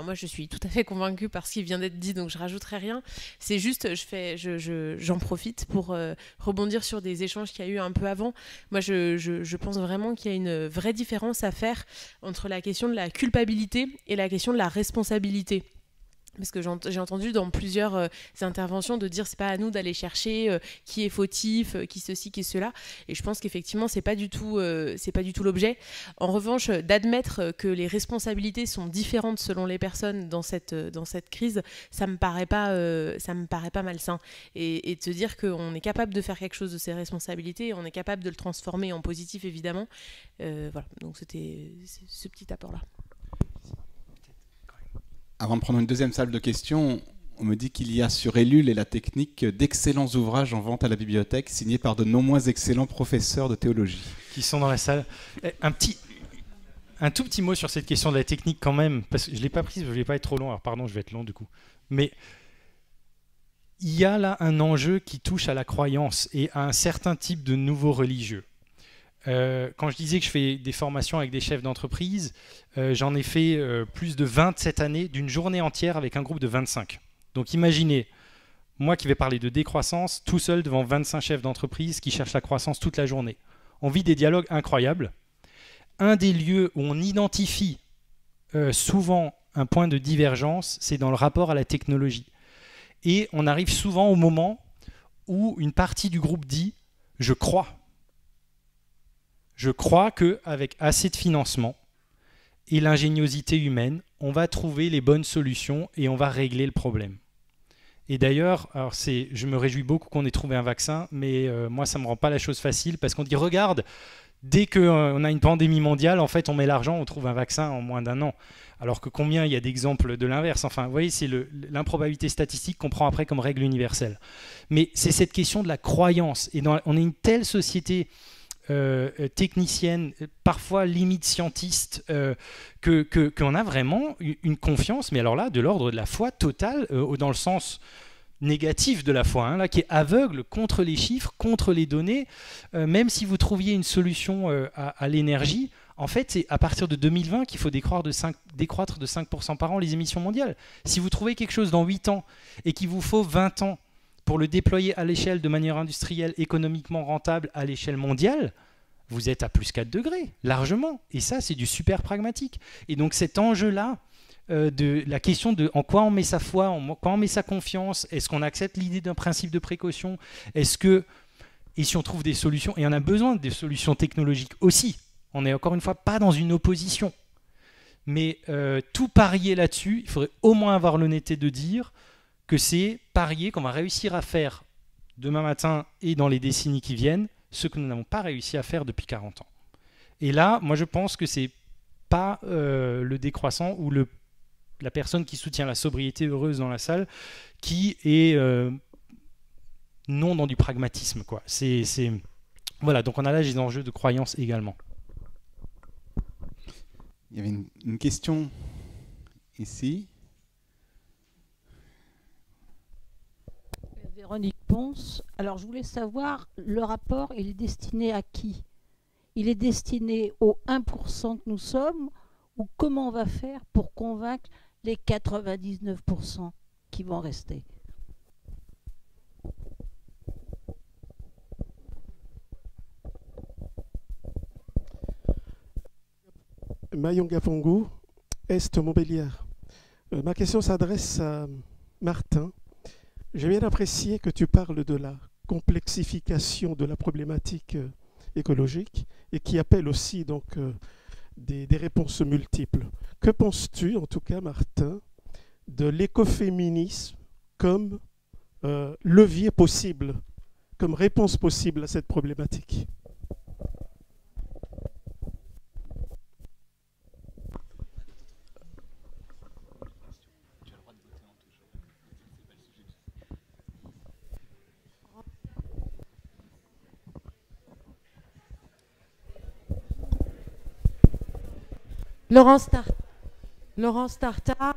moi je suis tout à fait convaincue par ce qui vient d'être dit, donc je rajouterai rien. C'est juste, j'en profite pour rebondir sur des échanges qu'il y a eu un peu avant. Moi, je pense vraiment qu'il y a une vraie différence à faire entre la question de la culpabilité et la question de la responsabilité. Parce que j'ai entendu dans plusieurs interventions de dire c'est pas à nous d'aller chercher qui est fautif, qui ceci, qui cela. Et je pense qu'effectivement c'est pas du tout l'objet. En revanche, d'admettre que les responsabilités sont différentes selon les personnes dans cette crise, ça me paraît pas malsain. Et de se dire qu'on est capable de faire quelque chose de ces responsabilités, on est capable de le transformer en positif évidemment. Voilà. Donc c'était ce petit apport là. Avant de prendre une deuxième salle de questions, on me dit qu'il y a sur Ellul et la technique d'excellents ouvrages en vente à la bibliothèque, signés par de non moins excellents professeurs de théologie. Qui sont dans la salle. Un tout petit mot sur cette question de la technique quand même, parce que je ne l'ai pas prise, je ne vais pas être trop long, alors pardon, je vais être long du coup. Mais il y a là un enjeu qui touche à la croyance et à un certain type de nouveaux religieux. Quand je disais que je fais des formations avec des chefs d'entreprise, j'en ai fait plus de 20 cette année, d'une journée entière avec un groupe de 25. Donc imaginez, moi qui vais parler de décroissance, tout seul devant 25 chefs d'entreprise qui cherchent la croissance toute la journée. On vit des dialogues incroyables. Un des lieux où on identifie souvent un point de divergence, c'est dans le rapport à la technologie. Et on arrive souvent au moment où une partie du groupe dit « je crois ». Je crois qu'avec assez de financement et l'ingéniosité humaine, on va trouver les bonnes solutions et on va régler le problème. Et d'ailleurs, je me réjouis beaucoup qu'on ait trouvé un vaccin, mais moi, ça ne me rend pas la chose facile parce qu'on dit, regarde, dès qu'on a une pandémie mondiale, en fait, on met l'argent, on trouve un vaccin en moins d'un an. Alors que combien il y a d'exemples de l'inverse? Enfin, vous voyez, c'est l'improbabilité statistique qu'on prend après comme règle universelle. Mais c'est cette question de la croyance. Et on est une telle société technicienne, parfois limite scientiste, qu'on a vraiment une confiance, mais alors là, de l'ordre de la foi totale, dans le sens négatif de la foi, hein, là, qui est aveugle contre les chiffres, contre les données. Même si vous trouviez une solution à l'énergie, en fait, c'est à partir de 2020 qu'il faut décroître de 5% par an les émissions mondiales. Si vous trouvez quelque chose dans 8 ans et qu'il vous faut 20 ans pour le déployer à l'échelle de manière industrielle, économiquement rentable à l'échelle mondiale, vous êtes à plus 4 degrés, largement. Et ça, c'est du super pragmatique. Et donc cet enjeu-là, de la question de en quoi on met sa foi, en quoi on met sa confiance, est-ce qu'on accepte l'idée d'un principe de précaution, et si on trouve des solutions, et on a besoin des solutions technologiques aussi, on n'est encore une fois pas dans une opposition. Mais tout parier là-dessus, il faudrait au moins avoir l'honnêteté de dire que c'est parier qu'on va réussir à faire demain matin et dans les décennies qui viennent ce que nous n'avons pas réussi à faire depuis 40 ans. Et là, moi je pense que c'est pas le décroissant ou la personne qui soutient la sobriété heureuse dans la salle qui est non dans du pragmatisme, quoi. Voilà, donc on a là des enjeux de croyance également. Il y avait une question ici. Véronique Ponce. Alors, je voulais savoir, le rapport, il est destiné à qui? Il est destiné aux 1% que nous sommes, ou comment on va faire pour convaincre les 99% qui vont rester? Mayonga Fongo, Est Montbéliard. Ma question s'adresse à Martin. J'ai bien apprécié que tu parles de la complexification de la problématique écologique et qui appelle aussi donc des réponses multiples. Que penses-tu, en tout cas Martin, de l'écoféminisme comme levier possible, comme réponse possible à cette problématique? Laurence Tarta.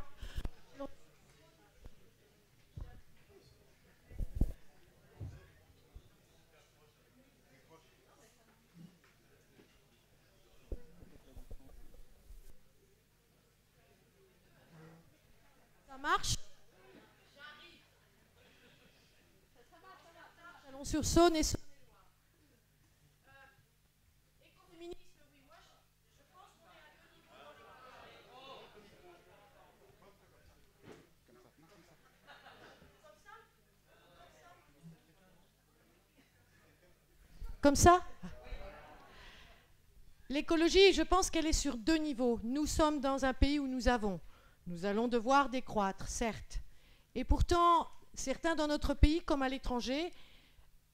Ça marche? Chalon-sur-Saône et Saône. Comme ça? L'écologie, je pense qu'elle est sur 2 niveaux. Nous sommes dans un pays où nous allons devoir décroître, certes. Et pourtant, certains dans notre pays, comme à l'étranger,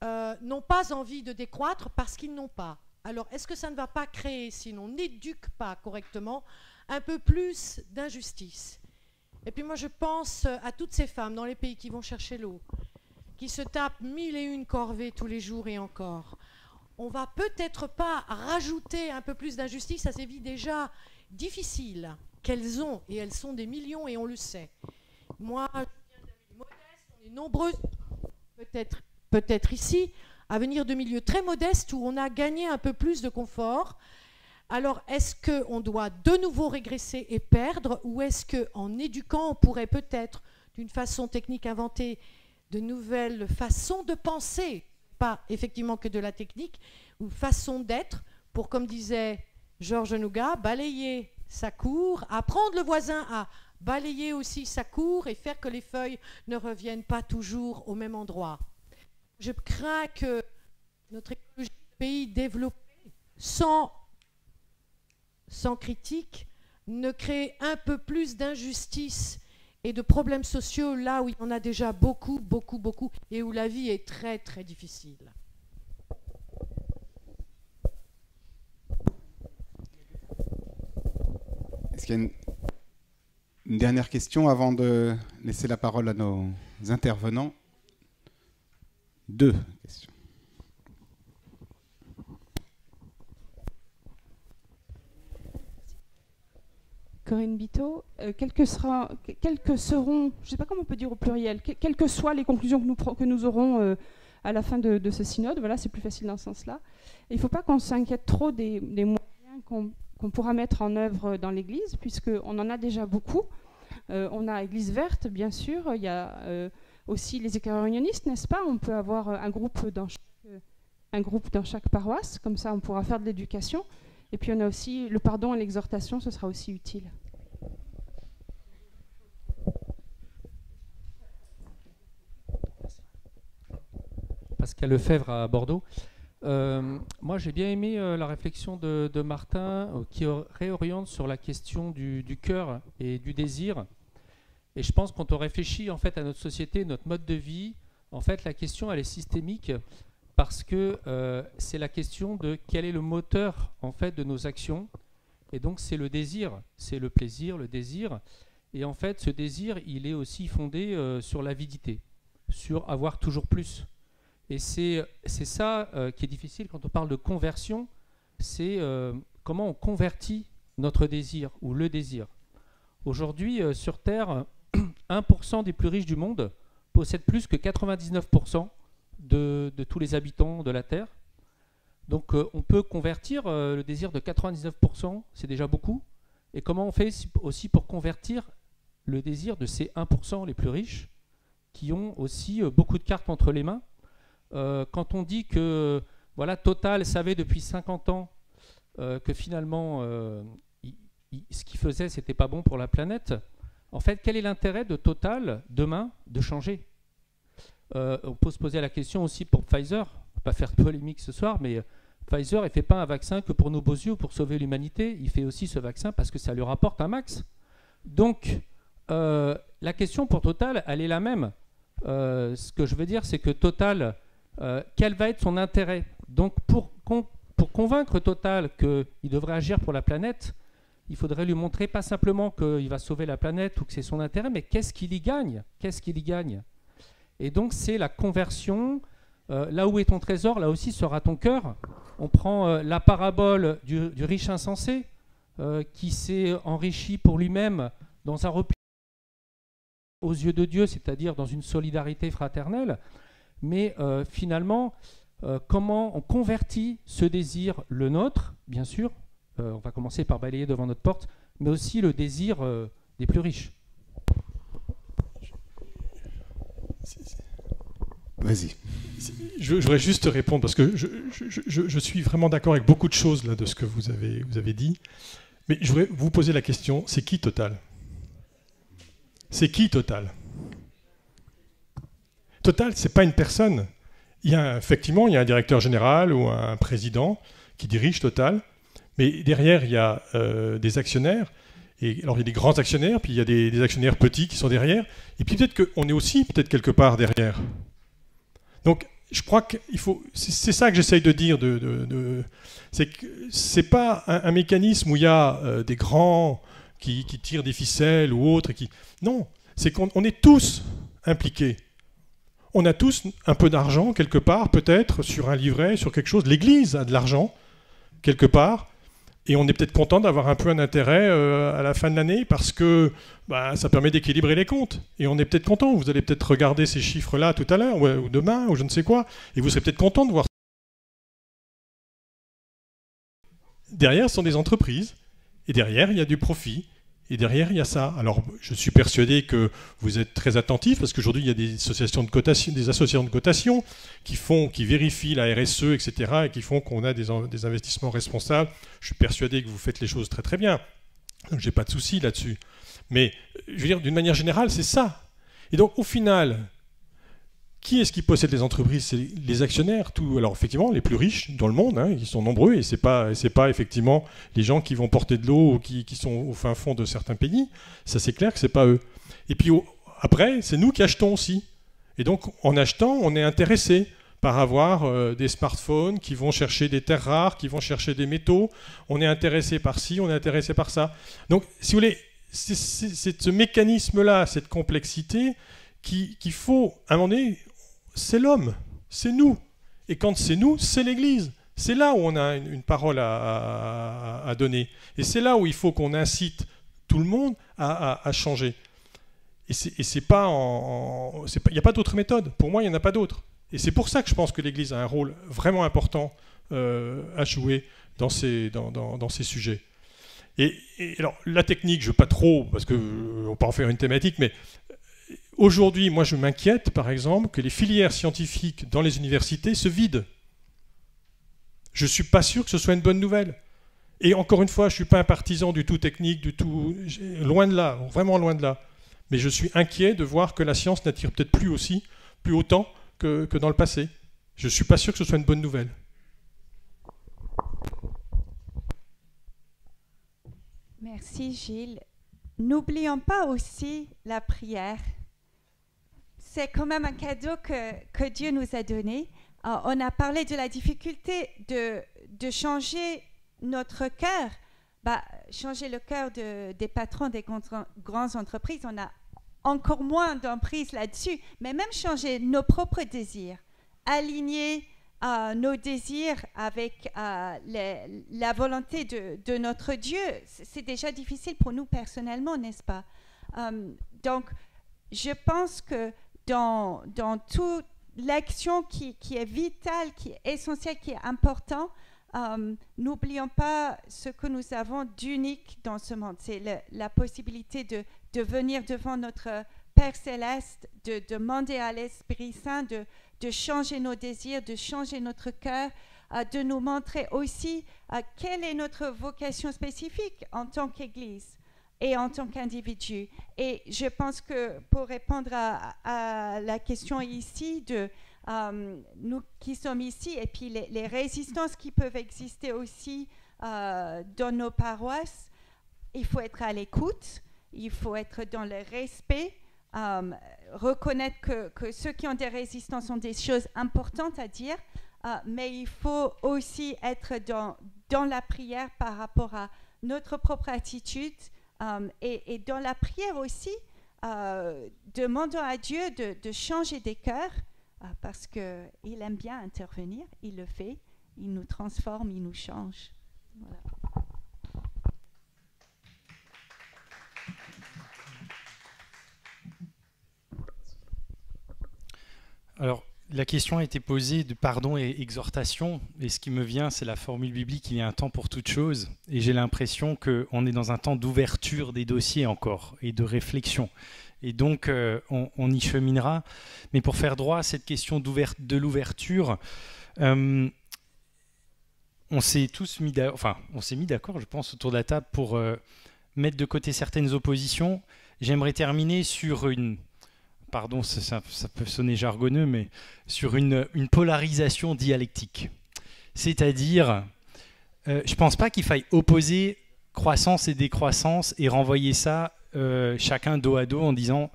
n'ont pas envie de décroître parce qu'ils n'ont pas. Alors, est-ce que ça ne va pas créer, si l'on n'éduque pas correctement, un peu plus d'injustice? Et puis moi, je pense à toutes ces femmes dans les pays qui vont chercher l'eau, qui se tapent 1001 corvées tous les jours et encore. On va peut-être pas rajouter un peu plus d'injustice à ces vies déjà difficiles qu'elles ont, et elles sont des millions et on le sait. Moi, je viens d'un milieu modeste, on est nombreux, peut-être ici, à venir de milieux très modestes où on a gagné un peu plus de confort. Alors, est-ce qu'on doit de nouveau régresser et perdre, ou est-ce qu'en éduquant, on pourrait peut-être, d'une façon technique, inventer de nouvelles façons de penser, pas effectivement que de la technique, ou façon d'être, pour, comme disait Georges Nougat, balayer sa cour, apprendre le voisin à balayer aussi sa cour et faire que les feuilles ne reviennent pas toujours au même endroit. Je crains que notre écologie de pays développé, sans critique, ne crée un peu plus d'injustice et de problèmes sociaux là où il y en a déjà beaucoup, et où la vie est très, très difficile. Est-ce qu'il y a une dernière question avant de laisser la parole à nos intervenants? 2 questions. Corinne Biteau, quelles que seront, je ne sais pas comment on peut dire au pluriel, quelles que soient les conclusions que nous aurons à la fin de ce synode, voilà, c'est plus facile dans ce sens-là. Il ne faut pas qu'on s'inquiète trop des moyens qu'on pourra mettre en œuvre dans l'Église, puisqu'on en a déjà beaucoup. On a Église verte, bien sûr, il y a aussi les éclaireurs unionistes, n'est-ce pas? On peut avoir un groupe dans chaque paroisse, comme ça on pourra faire de l'éducation. Et puis on a aussi le pardon et l'exhortation, ce sera aussi utile. Pascal Lefebvre à Bordeaux. Moi j'ai bien aimé la réflexion de Martin qui réoriente sur la question du cœur et du désir. Et je pense quand on réfléchit en fait à notre société, notre mode de vie, en fait la question elle est systémique parce que c'est la question de quel est le moteur en fait de nos actions. Et donc c'est le désir, c'est le plaisir, le désir. Et en fait ce désir il est aussi fondé sur l'avidité, sur avoir toujours plus. Et c'est ça qui est difficile quand on parle de conversion, c'est comment on convertit notre désir ou le désir. Aujourd'hui, sur Terre, 1% des plus riches du monde possèdent plus que 99% de tous les habitants de la Terre. Donc on peut convertir le désir de 99%, c'est déjà beaucoup. Et comment on fait aussi pour convertir le désir de ces 1% les plus riches qui ont aussi beaucoup de cartes entre les mains. Quand on dit que voilà, Total savait depuis 50 ans que finalement ce qu'il faisait c'était pas bon pour la planète, en fait quel est l'intérêt de Total demain de changer? On peut se poser la question aussi pour Pfizer, on va pas faire de polémique ce soir, mais Pfizer il fait pas un vaccin que pour nos beaux yeux, pour sauver l'humanité, il fait aussi ce vaccin parce que ça lui rapporte un max. Donc la question pour Total elle est la même. Ce que je veux dire c'est que Total quel va être son intérêt? Donc pour convaincre Total qu'il devrait agir pour la planète, il faudrait lui montrer pas simplement qu'il va sauver la planète ou que c'est son intérêt, mais qu'est-ce qu'il y gagne? Qu'est-ce qu'il y gagne? Et donc c'est la conversion. Là où est ton trésor, là aussi sera ton cœur. On prend la parabole du riche insensé qui s'est enrichi pour lui-même dans un repli aux yeux de Dieu, c'est-à-dire dans une solidarité fraternelle. Mais finalement, comment on convertit ce désir, le nôtre, bien sûr, on va commencer par balayer devant notre porte, mais aussi le désir des plus riches. Vas-y. Je voudrais juste répondre, parce que je suis vraiment d'accord avec beaucoup de choses là, de ce que vous avez dit, mais je voudrais vous poser la question, c'est qui Total? C'est qui Total? Total, ce n'est pas une personne. effectivement, il y a un directeur général ou un président qui dirige Total, mais derrière, il y a des actionnaires. Et alors, il y a des grands actionnaires, puis il y a des actionnaires petits qui sont derrière. Et puis peut-être qu'on est aussi quelque part derrière. Donc, je crois qu'il faut... C'est ça que j'essaye de dire. C'est que c'est pas un mécanisme où il y a des grands qui tirent des ficelles ou autres. Non, c'est qu'on est tous impliqués. On a tous un peu d'argent quelque part, peut-être, sur un livret, sur quelque chose. L'Église a de l'argent, quelque part. Et on est peut-être content d'avoir un peu un intérêt à la fin de l'année parce que ça permet d'équilibrer les comptes. Et on est peut-être content. Vous allez peut-être regarder ces chiffres-là tout à l'heure, ou demain, ou je ne sais quoi. Et vous serez peut-être content de voir. Derrière, ce sont des entreprises. Et derrière, il y a du profit. Et derrière, il y a ça. Alors, je suis persuadé que vous êtes très attentifs parce qu'aujourd'hui, il y a des associations de cotation, qui vérifient la RSE, etc. et qui font qu'on a des investissements responsables. Je suis persuadé que vous faites les choses très très bien. Donc, je n'ai pas de souci là-dessus. Mais, je veux dire, d'une manière générale, c'est ça. Et donc, au final, qui est-ce qui possède les entreprises? C'est les actionnaires. Alors, effectivement, les plus riches dans le monde, ils sont nombreux, et c'est pas effectivement les gens qui vont porter de l'eau ou qui sont au fin fond de certains pays. Ça, c'est clair que c'est pas eux. Et puis, après, c'est nous qui achetons aussi. Et donc, en achetant, on est intéressé par avoir des smartphones qui vont chercher des terres rares, qui vont chercher des métaux. On est intéressé par ci, on est intéressé par ça. Donc, si vous voulez, c'est ce mécanisme-là, cette complexité qu'il faut, à un moment donné, c'est l'homme, c'est nous. Et quand c'est nous, c'est l'Église. C'est là où on a une parole à donner. Et c'est là où il faut qu'on incite tout le monde à changer. Et c'est pas il n'y a pas d'autre méthode. Pour moi, il n'y en a pas d'autre. Et c'est pour ça que je pense que l'Église a un rôle vraiment important à jouer dans ces sujets. Et alors, la technique, je ne veux pas trop, parce qu'on ne va pas en faire une thématique, mais aujourd'hui, moi, je m'inquiète, par exemple, que les filières scientifiques dans les universités se vident. Je ne suis pas sûr que ce soit une bonne nouvelle. Et encore une fois, je ne suis pas un partisan du tout technique, du tout... Loin de là, vraiment loin de là. Mais je suis inquiet de voir que la science n'attire peut-être plus autant que dans le passé. Je ne suis pas sûr que ce soit une bonne nouvelle. Merci Gilles. N'oublions pas aussi la prière. C'est quand même un cadeau que Dieu nous a donné. On a parlé de la difficulté de changer notre cœur. Changer le cœur des patrons des grandes entreprises, on a encore moins d'emprise là-dessus. Mais même changer nos propres désirs, aligner nos désirs avec la volonté de notre Dieu, c'est déjà difficile pour nous personnellement, n'est-ce pas? Donc, je pense que dans toute l'action qui est vitale, qui est essentielle, qui est importante, n'oublions pas ce que nous avons d'unique dans ce monde. C'est la possibilité de venir devant notre Père Céleste, de demander à l'Esprit Saint de changer nos désirs, de changer notre cœur, de nous montrer aussi quelle est notre vocation spécifique en tant qu'Église et en tant qu'individu. Et je pense que pour répondre à la question ici, nous qui sommes ici, et puis les résistances qui peuvent exister aussi dans nos paroisses, il faut être à l'écoute, il faut être dans le respect, reconnaître que ceux qui ont des résistances ont des choses importantes à dire, mais il faut aussi être dans la prière par rapport à notre propre attitude, et dans la prière aussi, demandons à Dieu de changer des cœurs, parce qu'il aime bien intervenir, il le fait, il nous transforme, il nous change. Voilà. Alors, la question a été posée de pardon et exhortation, et ce qui me vient, c'est la formule biblique, il y a un temps pour toute chose, et j'ai l'impression qu'on est dans un temps d'ouverture des dossiers encore, et de réflexion. Et donc, on y cheminera. Mais pour faire droit à cette question de l'ouverture, on s'est mis d'accord, je pense, autour de la table pour mettre de côté certaines oppositions. J'aimerais terminer sur une pardon, ça peut sonner jargonneux, mais sur une polarisation dialectique. C'est-à-dire, je ne pense pas qu'il faille opposer croissance et décroissance et renvoyer ça chacun dos à dos en disant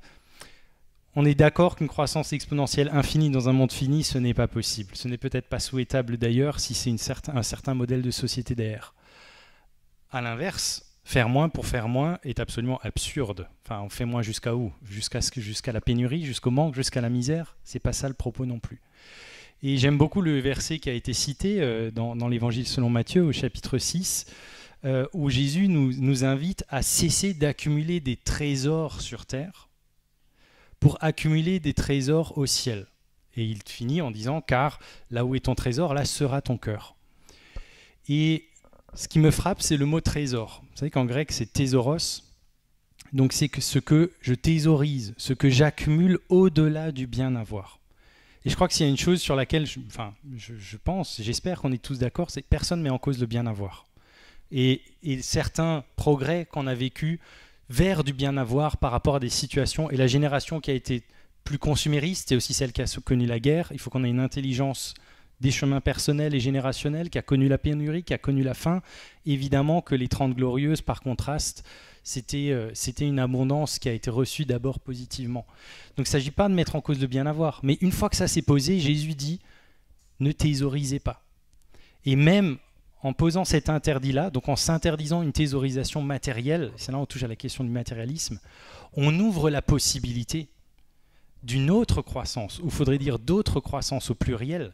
on est d'accord qu'une croissance exponentielle infinie dans un monde fini, ce n'est pas possible. Ce n'est peut-être pas souhaitable d'ailleurs si c'est un certain modèle de société derrière. À l'inverse, faire moins pour faire moins est absolument absurde. Enfin, on fait moins jusqu'à où ? Jusqu'à la pénurie, jusqu'au manque, jusqu'à la misère ? C'est pas ça le propos non plus. Et j'aime beaucoup le verset qui a été cité dans l'Évangile selon Matthieu au chapitre 6, où Jésus nous invite à cesser d'accumuler des trésors sur terre pour accumuler des trésors au ciel. Et il finit en disant « Car là où est ton trésor, là sera ton cœur ». Et ce qui me frappe, c'est le mot trésor. Vous savez qu'en grec, c'est thésauros. Donc c'est ce que je thésaurise, ce que j'accumule au-delà du bien-avoir. Et je crois que s'il y a une chose sur laquelle je pense, j'espère qu'on est tous d'accord, c'est que personne ne met en cause le bien-avoir. Et certains progrès qu'on a vécus vers du bien-avoir par rapport à des situations, et la génération qui a été plus consumériste, c'est aussi celle qui a connu la guerre. Il faut qu'on ait une intelligence des chemins personnels et générationnels, qui a connu la pénurie, qui a connu la faim. Évidemment que les 30 glorieuses, par contraste, c'était une abondance qui a été reçue d'abord positivement. Donc il ne s'agit pas de mettre en cause le bien-avoir. Mais une fois que ça s'est posé, Jésus dit « ne thésaurisez pas ». Et même en posant cet interdit-là, donc en s'interdisant une thésaurisation matérielle, c'est là où on touche à la question du matérialisme, on ouvre la possibilité d'une autre croissance, ou il faudrait dire d'autres croissances au pluriel.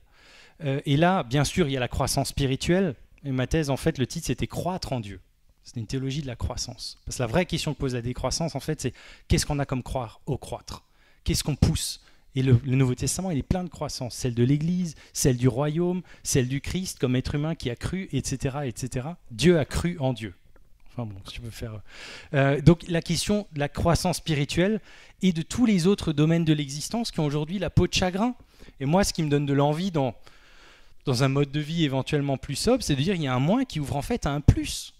Et là, bien sûr, il y a la croissance spirituelle. Et ma thèse, en fait, le titre, c'était « Croître en Dieu ». C'est une théologie de la croissance. Parce que la vraie question que pose la décroissance, en fait, c'est qu'est-ce qu'on a comme croire au croître ? Qu'est-ce qu'on pousse ? Et le Nouveau Testament, il est plein de croissance. Celle de l'Église, celle du royaume, celle du Christ comme être humain qui a cru, etc., etc. Dieu a cru en Dieu. Enfin bon, si tu veux faire... donc la question de la croissance spirituelle et de tous les autres domaines de l'existence qui ont aujourd'hui la peau de chagrin. Et moi, ce qui me donne de l'envie dans un mode de vie éventuellement plus sobre, c'est de dire qu'il y a un moins qui ouvre en fait à un plus.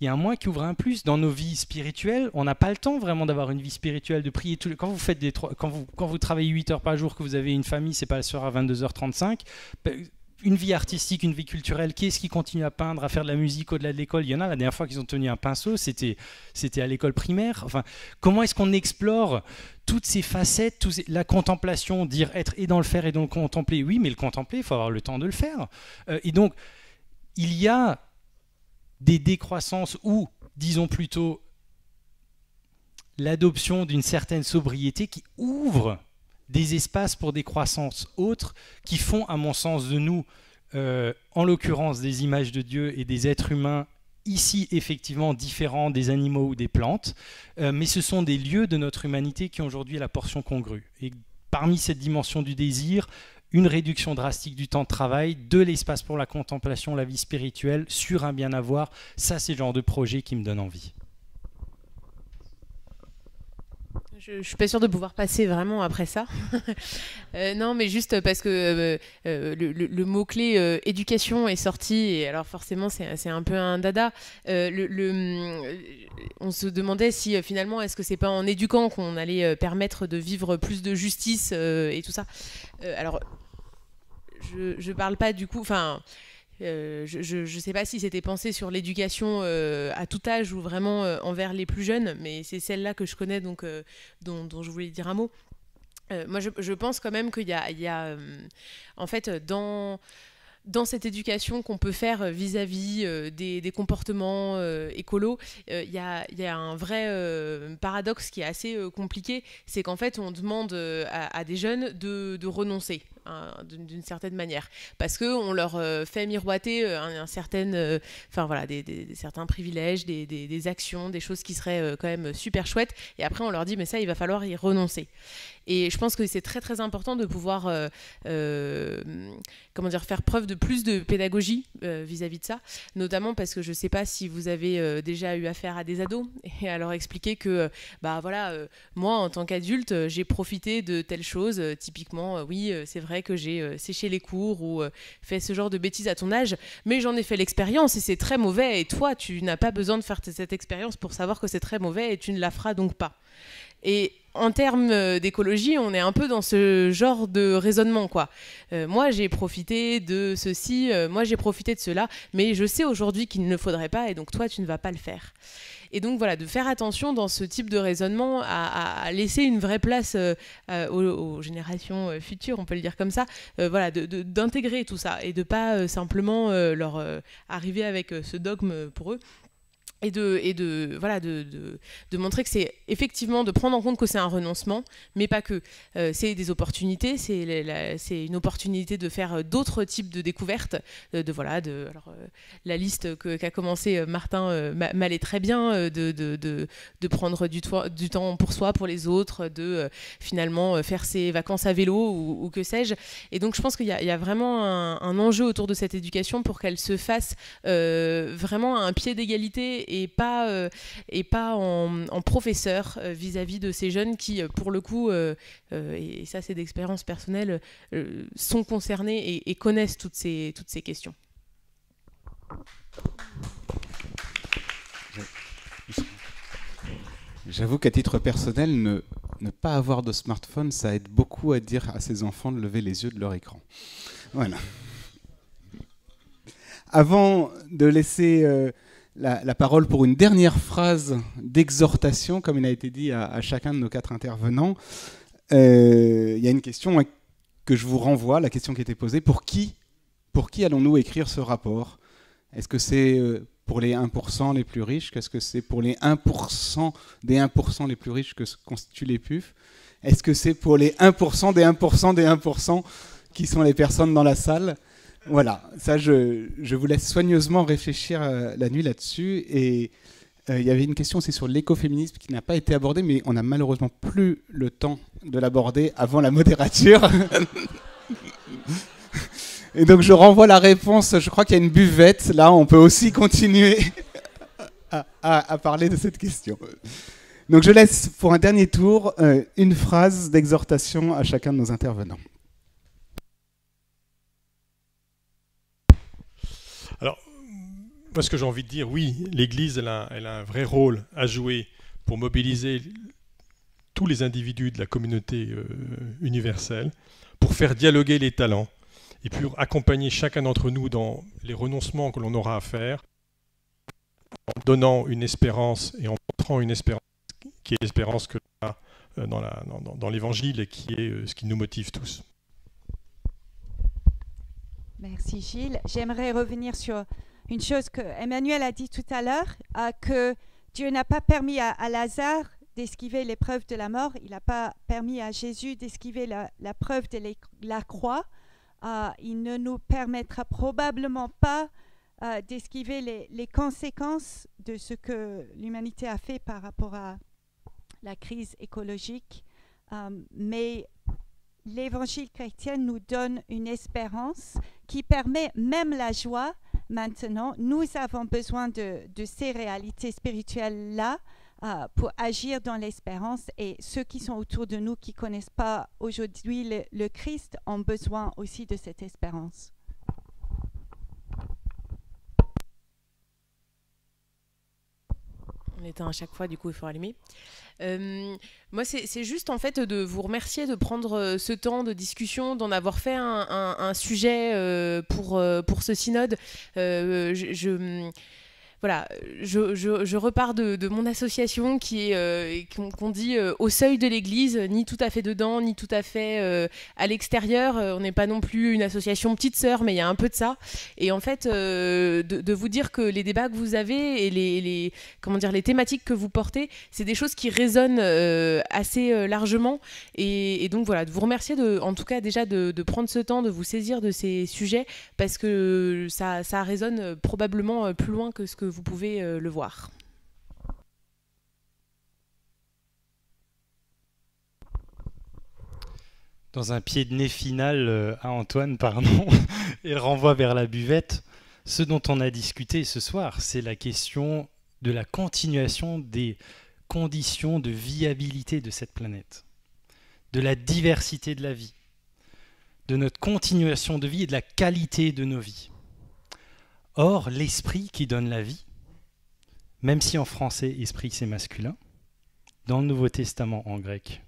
Il y a un moins qui ouvre à un plus. Dans nos vies spirituelles, on n'a pas le temps vraiment d'avoir une vie spirituelle, de prier. Quand vous travaillez 8 heures par jour, que vous avez une famille, c'est pas le soir à 22h35. Une vie artistique, une vie culturelle, qui est-ce qui continue à peindre, à faire de la musique au-delà de l'école ? Il y en a, la dernière fois qu'ils ont tenu un pinceau, c'était à l'école primaire. Enfin, comment est-ce qu'on explore toutes ces facettes, la contemplation, dire être et dans le faire et dans le contempler ? Oui, mais le contempler, il faut avoir le temps de le faire. Et donc, il y a des décroissances ou, disons plutôt, l'adoption d'une certaine sobriété qui ouvre des espaces pour des croissances autres qui font, à mon sens, de nous, en l'occurrence des images de Dieu et des êtres humains, ici effectivement différents des animaux ou des plantes, mais ce sont des lieux de notre humanité qui ont aujourd'hui la portion congrue. Et parmi cette dimension du désir, une réduction drastique du temps de travail, de l'espace pour la contemplation, la vie spirituelle, sur un bien-avoir, ça c'est le genre de projet qui me donne envie. Je ne suis pas sûre de pouvoir passer vraiment après ça. Non, mais juste parce que le mot-clé éducation est sorti, et alors forcément c'est un peu un dada. On se demandait si finalement, est-ce que c'est pas en éduquant qu'on allait permettre de vivre plus de justice et tout ça. Alors, je parle pas du coup... je ne sais pas si c'était pensé sur l'éducation à tout âge ou vraiment envers les plus jeunes, mais c'est celle-là que je connais, donc, dont je voulais dire un mot. Moi, je pense quand même qu'il y a en fait, dans cette éducation qu'on peut faire vis-à-vis des comportements écolos, il y a un vrai paradoxe qui est assez compliqué, c'est qu'en fait, on demande à des jeunes de renoncer. D'une certaine manière, parce qu'on leur fait miroiter certains privilèges, des actions, des choses qui seraient quand même super chouettes, et après on leur dit mais ça il va falloir y renoncer. Et je pense que c'est très très important de pouvoir faire preuve de plus de pédagogie vis-à-vis de ça, notamment parce que je ne sais pas si vous avez déjà eu affaire à des ados, et à leur expliquer que moi en tant qu'adulte j'ai profité de telles choses, typiquement oui c'est vrai que j'ai séché les cours ou fait ce genre de bêtises à ton âge, mais j'en ai fait l'expérience et c'est très mauvais, et toi tu n'as pas besoin de faire cette expérience pour savoir que c'est très mauvais et tu ne la feras donc pas. Et en termes d'écologie, on est un peu dans ce genre de raisonnement, quoi. Moi, j'ai profité de ceci, moi, j'ai profité de cela, mais je sais aujourd'hui qu'il ne le faudrait pas, et donc toi, tu ne vas pas le faire. Et donc voilà, de faire attention dans ce type de raisonnement à laisser une vraie place aux générations futures, on peut le dire comme ça, voilà, d'intégrer tout ça et de pas simplement leur arriver avec ce dogme pour eux. Et de montrer que c'est effectivement de prendre en compte que c'est un renoncement, mais pas que. C'est des opportunités, c'est une opportunité de faire d'autres types de découvertes. La liste qu'a commencé Martin m'allait très bien, de prendre du temps pour soi, pour les autres, de finalement faire ses vacances à vélo ou que sais-je. Et donc je pense qu'il y a vraiment un enjeu autour de cette éducation pour qu'elle se fasse vraiment à un pied d'égalité et pas en professeur vis-à-vis de ces jeunes qui, pour le coup, et ça c'est d'expérience personnelle, sont concernés et connaissent toutes ces questions. J'avoue qu'à titre personnel, ne pas avoir de smartphone, ça aide beaucoup à dire à ses enfants de lever les yeux de leur écran. Voilà. Avant de laisser la parole pour une dernière phrase d'exhortation, comme il a été dit à chacun de nos 4 intervenants, il y a une question que je vous renvoie, la question qui était posée, pour qui allons-nous écrire ce rapport? Est-ce que c'est pour les 1% les plus riches? Qu'est-ce que c'est pour les 1% des 1% les plus riches que constituent les PUF? Est-ce que c'est pour les 1% des 1% des 1% qui sont les personnes dans la salle? Voilà, ça je vous laisse soigneusement réfléchir la nuit là-dessus. Et il y avait une question aussi sur l'écoféminisme qui n'a pas été abordée, mais on n'a malheureusement plus le temps de l'aborder avant la modérature. Et donc je renvoie la réponse, je crois qu'il y a une buvette, là on peut aussi continuer à parler de cette question. Donc je laisse pour un dernier tour une phrase d'exhortation à chacun de nos intervenants. Alors, moi, ce que j'ai envie de dire, oui, l'Église, elle a un vrai rôle à jouer pour mobiliser tous les individus de la communauté universelle, pour faire dialoguer les talents et pour accompagner chacun d'entre nous dans les renoncements que l'on aura à faire, en donnant une espérance et en montrant une espérance qui est l'espérance que l'on a dans l'Évangile et qui est ce qui nous motive tous. Merci Gilles. J'aimerais revenir sur une chose que Emmanuel a dit tout à l'heure, que Dieu n'a pas permis à Lazare d'esquiver l'épreuve de la mort, il n'a pas permis à Jésus d'esquiver la preuve de la croix. Il ne nous permettra probablement pas d'esquiver les conséquences de ce que l'humanité a fait par rapport à la crise écologique. Mais l'Évangile chrétien nous donne une espérance qui permet même la joie maintenant. Nous avons besoin de ces réalités spirituelles-là pour agir dans l'espérance. Et ceux qui sont autour de nous, qui ne connaissent pas aujourd'hui le Christ, ont besoin aussi de cette espérance. On éteint à chaque fois, du coup il faut allumer. Moi c'est juste en fait de vous remercier de prendre ce temps de discussion, d'en avoir fait un sujet pour ce synode. Voilà, je repars de mon association qui est, qu'on dit au seuil de l'église, ni tout à fait dedans, ni tout à fait à l'extérieur. On n'est pas non plus une association petite sœur, mais il y a un peu de ça. Et en fait, de vous dire que les débats que vous avez et les thématiques que vous portez, c'est des choses qui résonnent assez largement. Et donc voilà, de vous remercier en tout cas déjà de prendre ce temps, de vous saisir de ces sujets, parce que ça résonne probablement plus loin que ce que vous pouvez le voir. Dans un pied de nez final à Antoine, pardon, et le renvoi vers la buvette, ce dont on a discuté ce soir, c'est la question de la continuation des conditions de viabilité de cette planète, de la diversité de la vie, de notre continuation de vie et de la qualité de nos vies. Or, l'esprit qui donne la vie, même si en français, esprit c'est masculin, dans le Nouveau Testament en grec.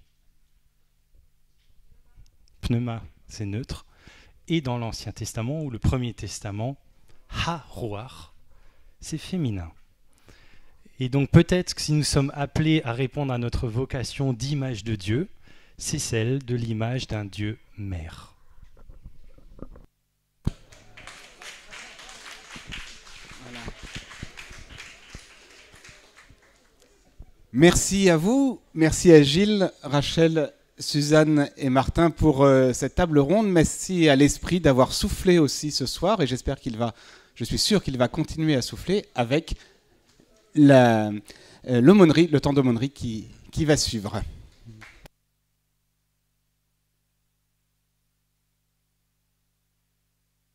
Pneuma, c'est neutre. Et dans l'Ancien Testament ou le Premier Testament, ha-roar, c'est féminin. Et donc peut-être que si nous sommes appelés à répondre à notre vocation d'image de Dieu, c'est celle de l'image d'un Dieu mère. Merci à vous, merci à Gilles, Rachel, Suzanne et Martin pour cette table ronde. Merci à l'esprit d'avoir soufflé aussi ce soir et je suis sûr qu'il va continuer à souffler avec l'aumônerie, le temps d'aumônerie qui va suivre.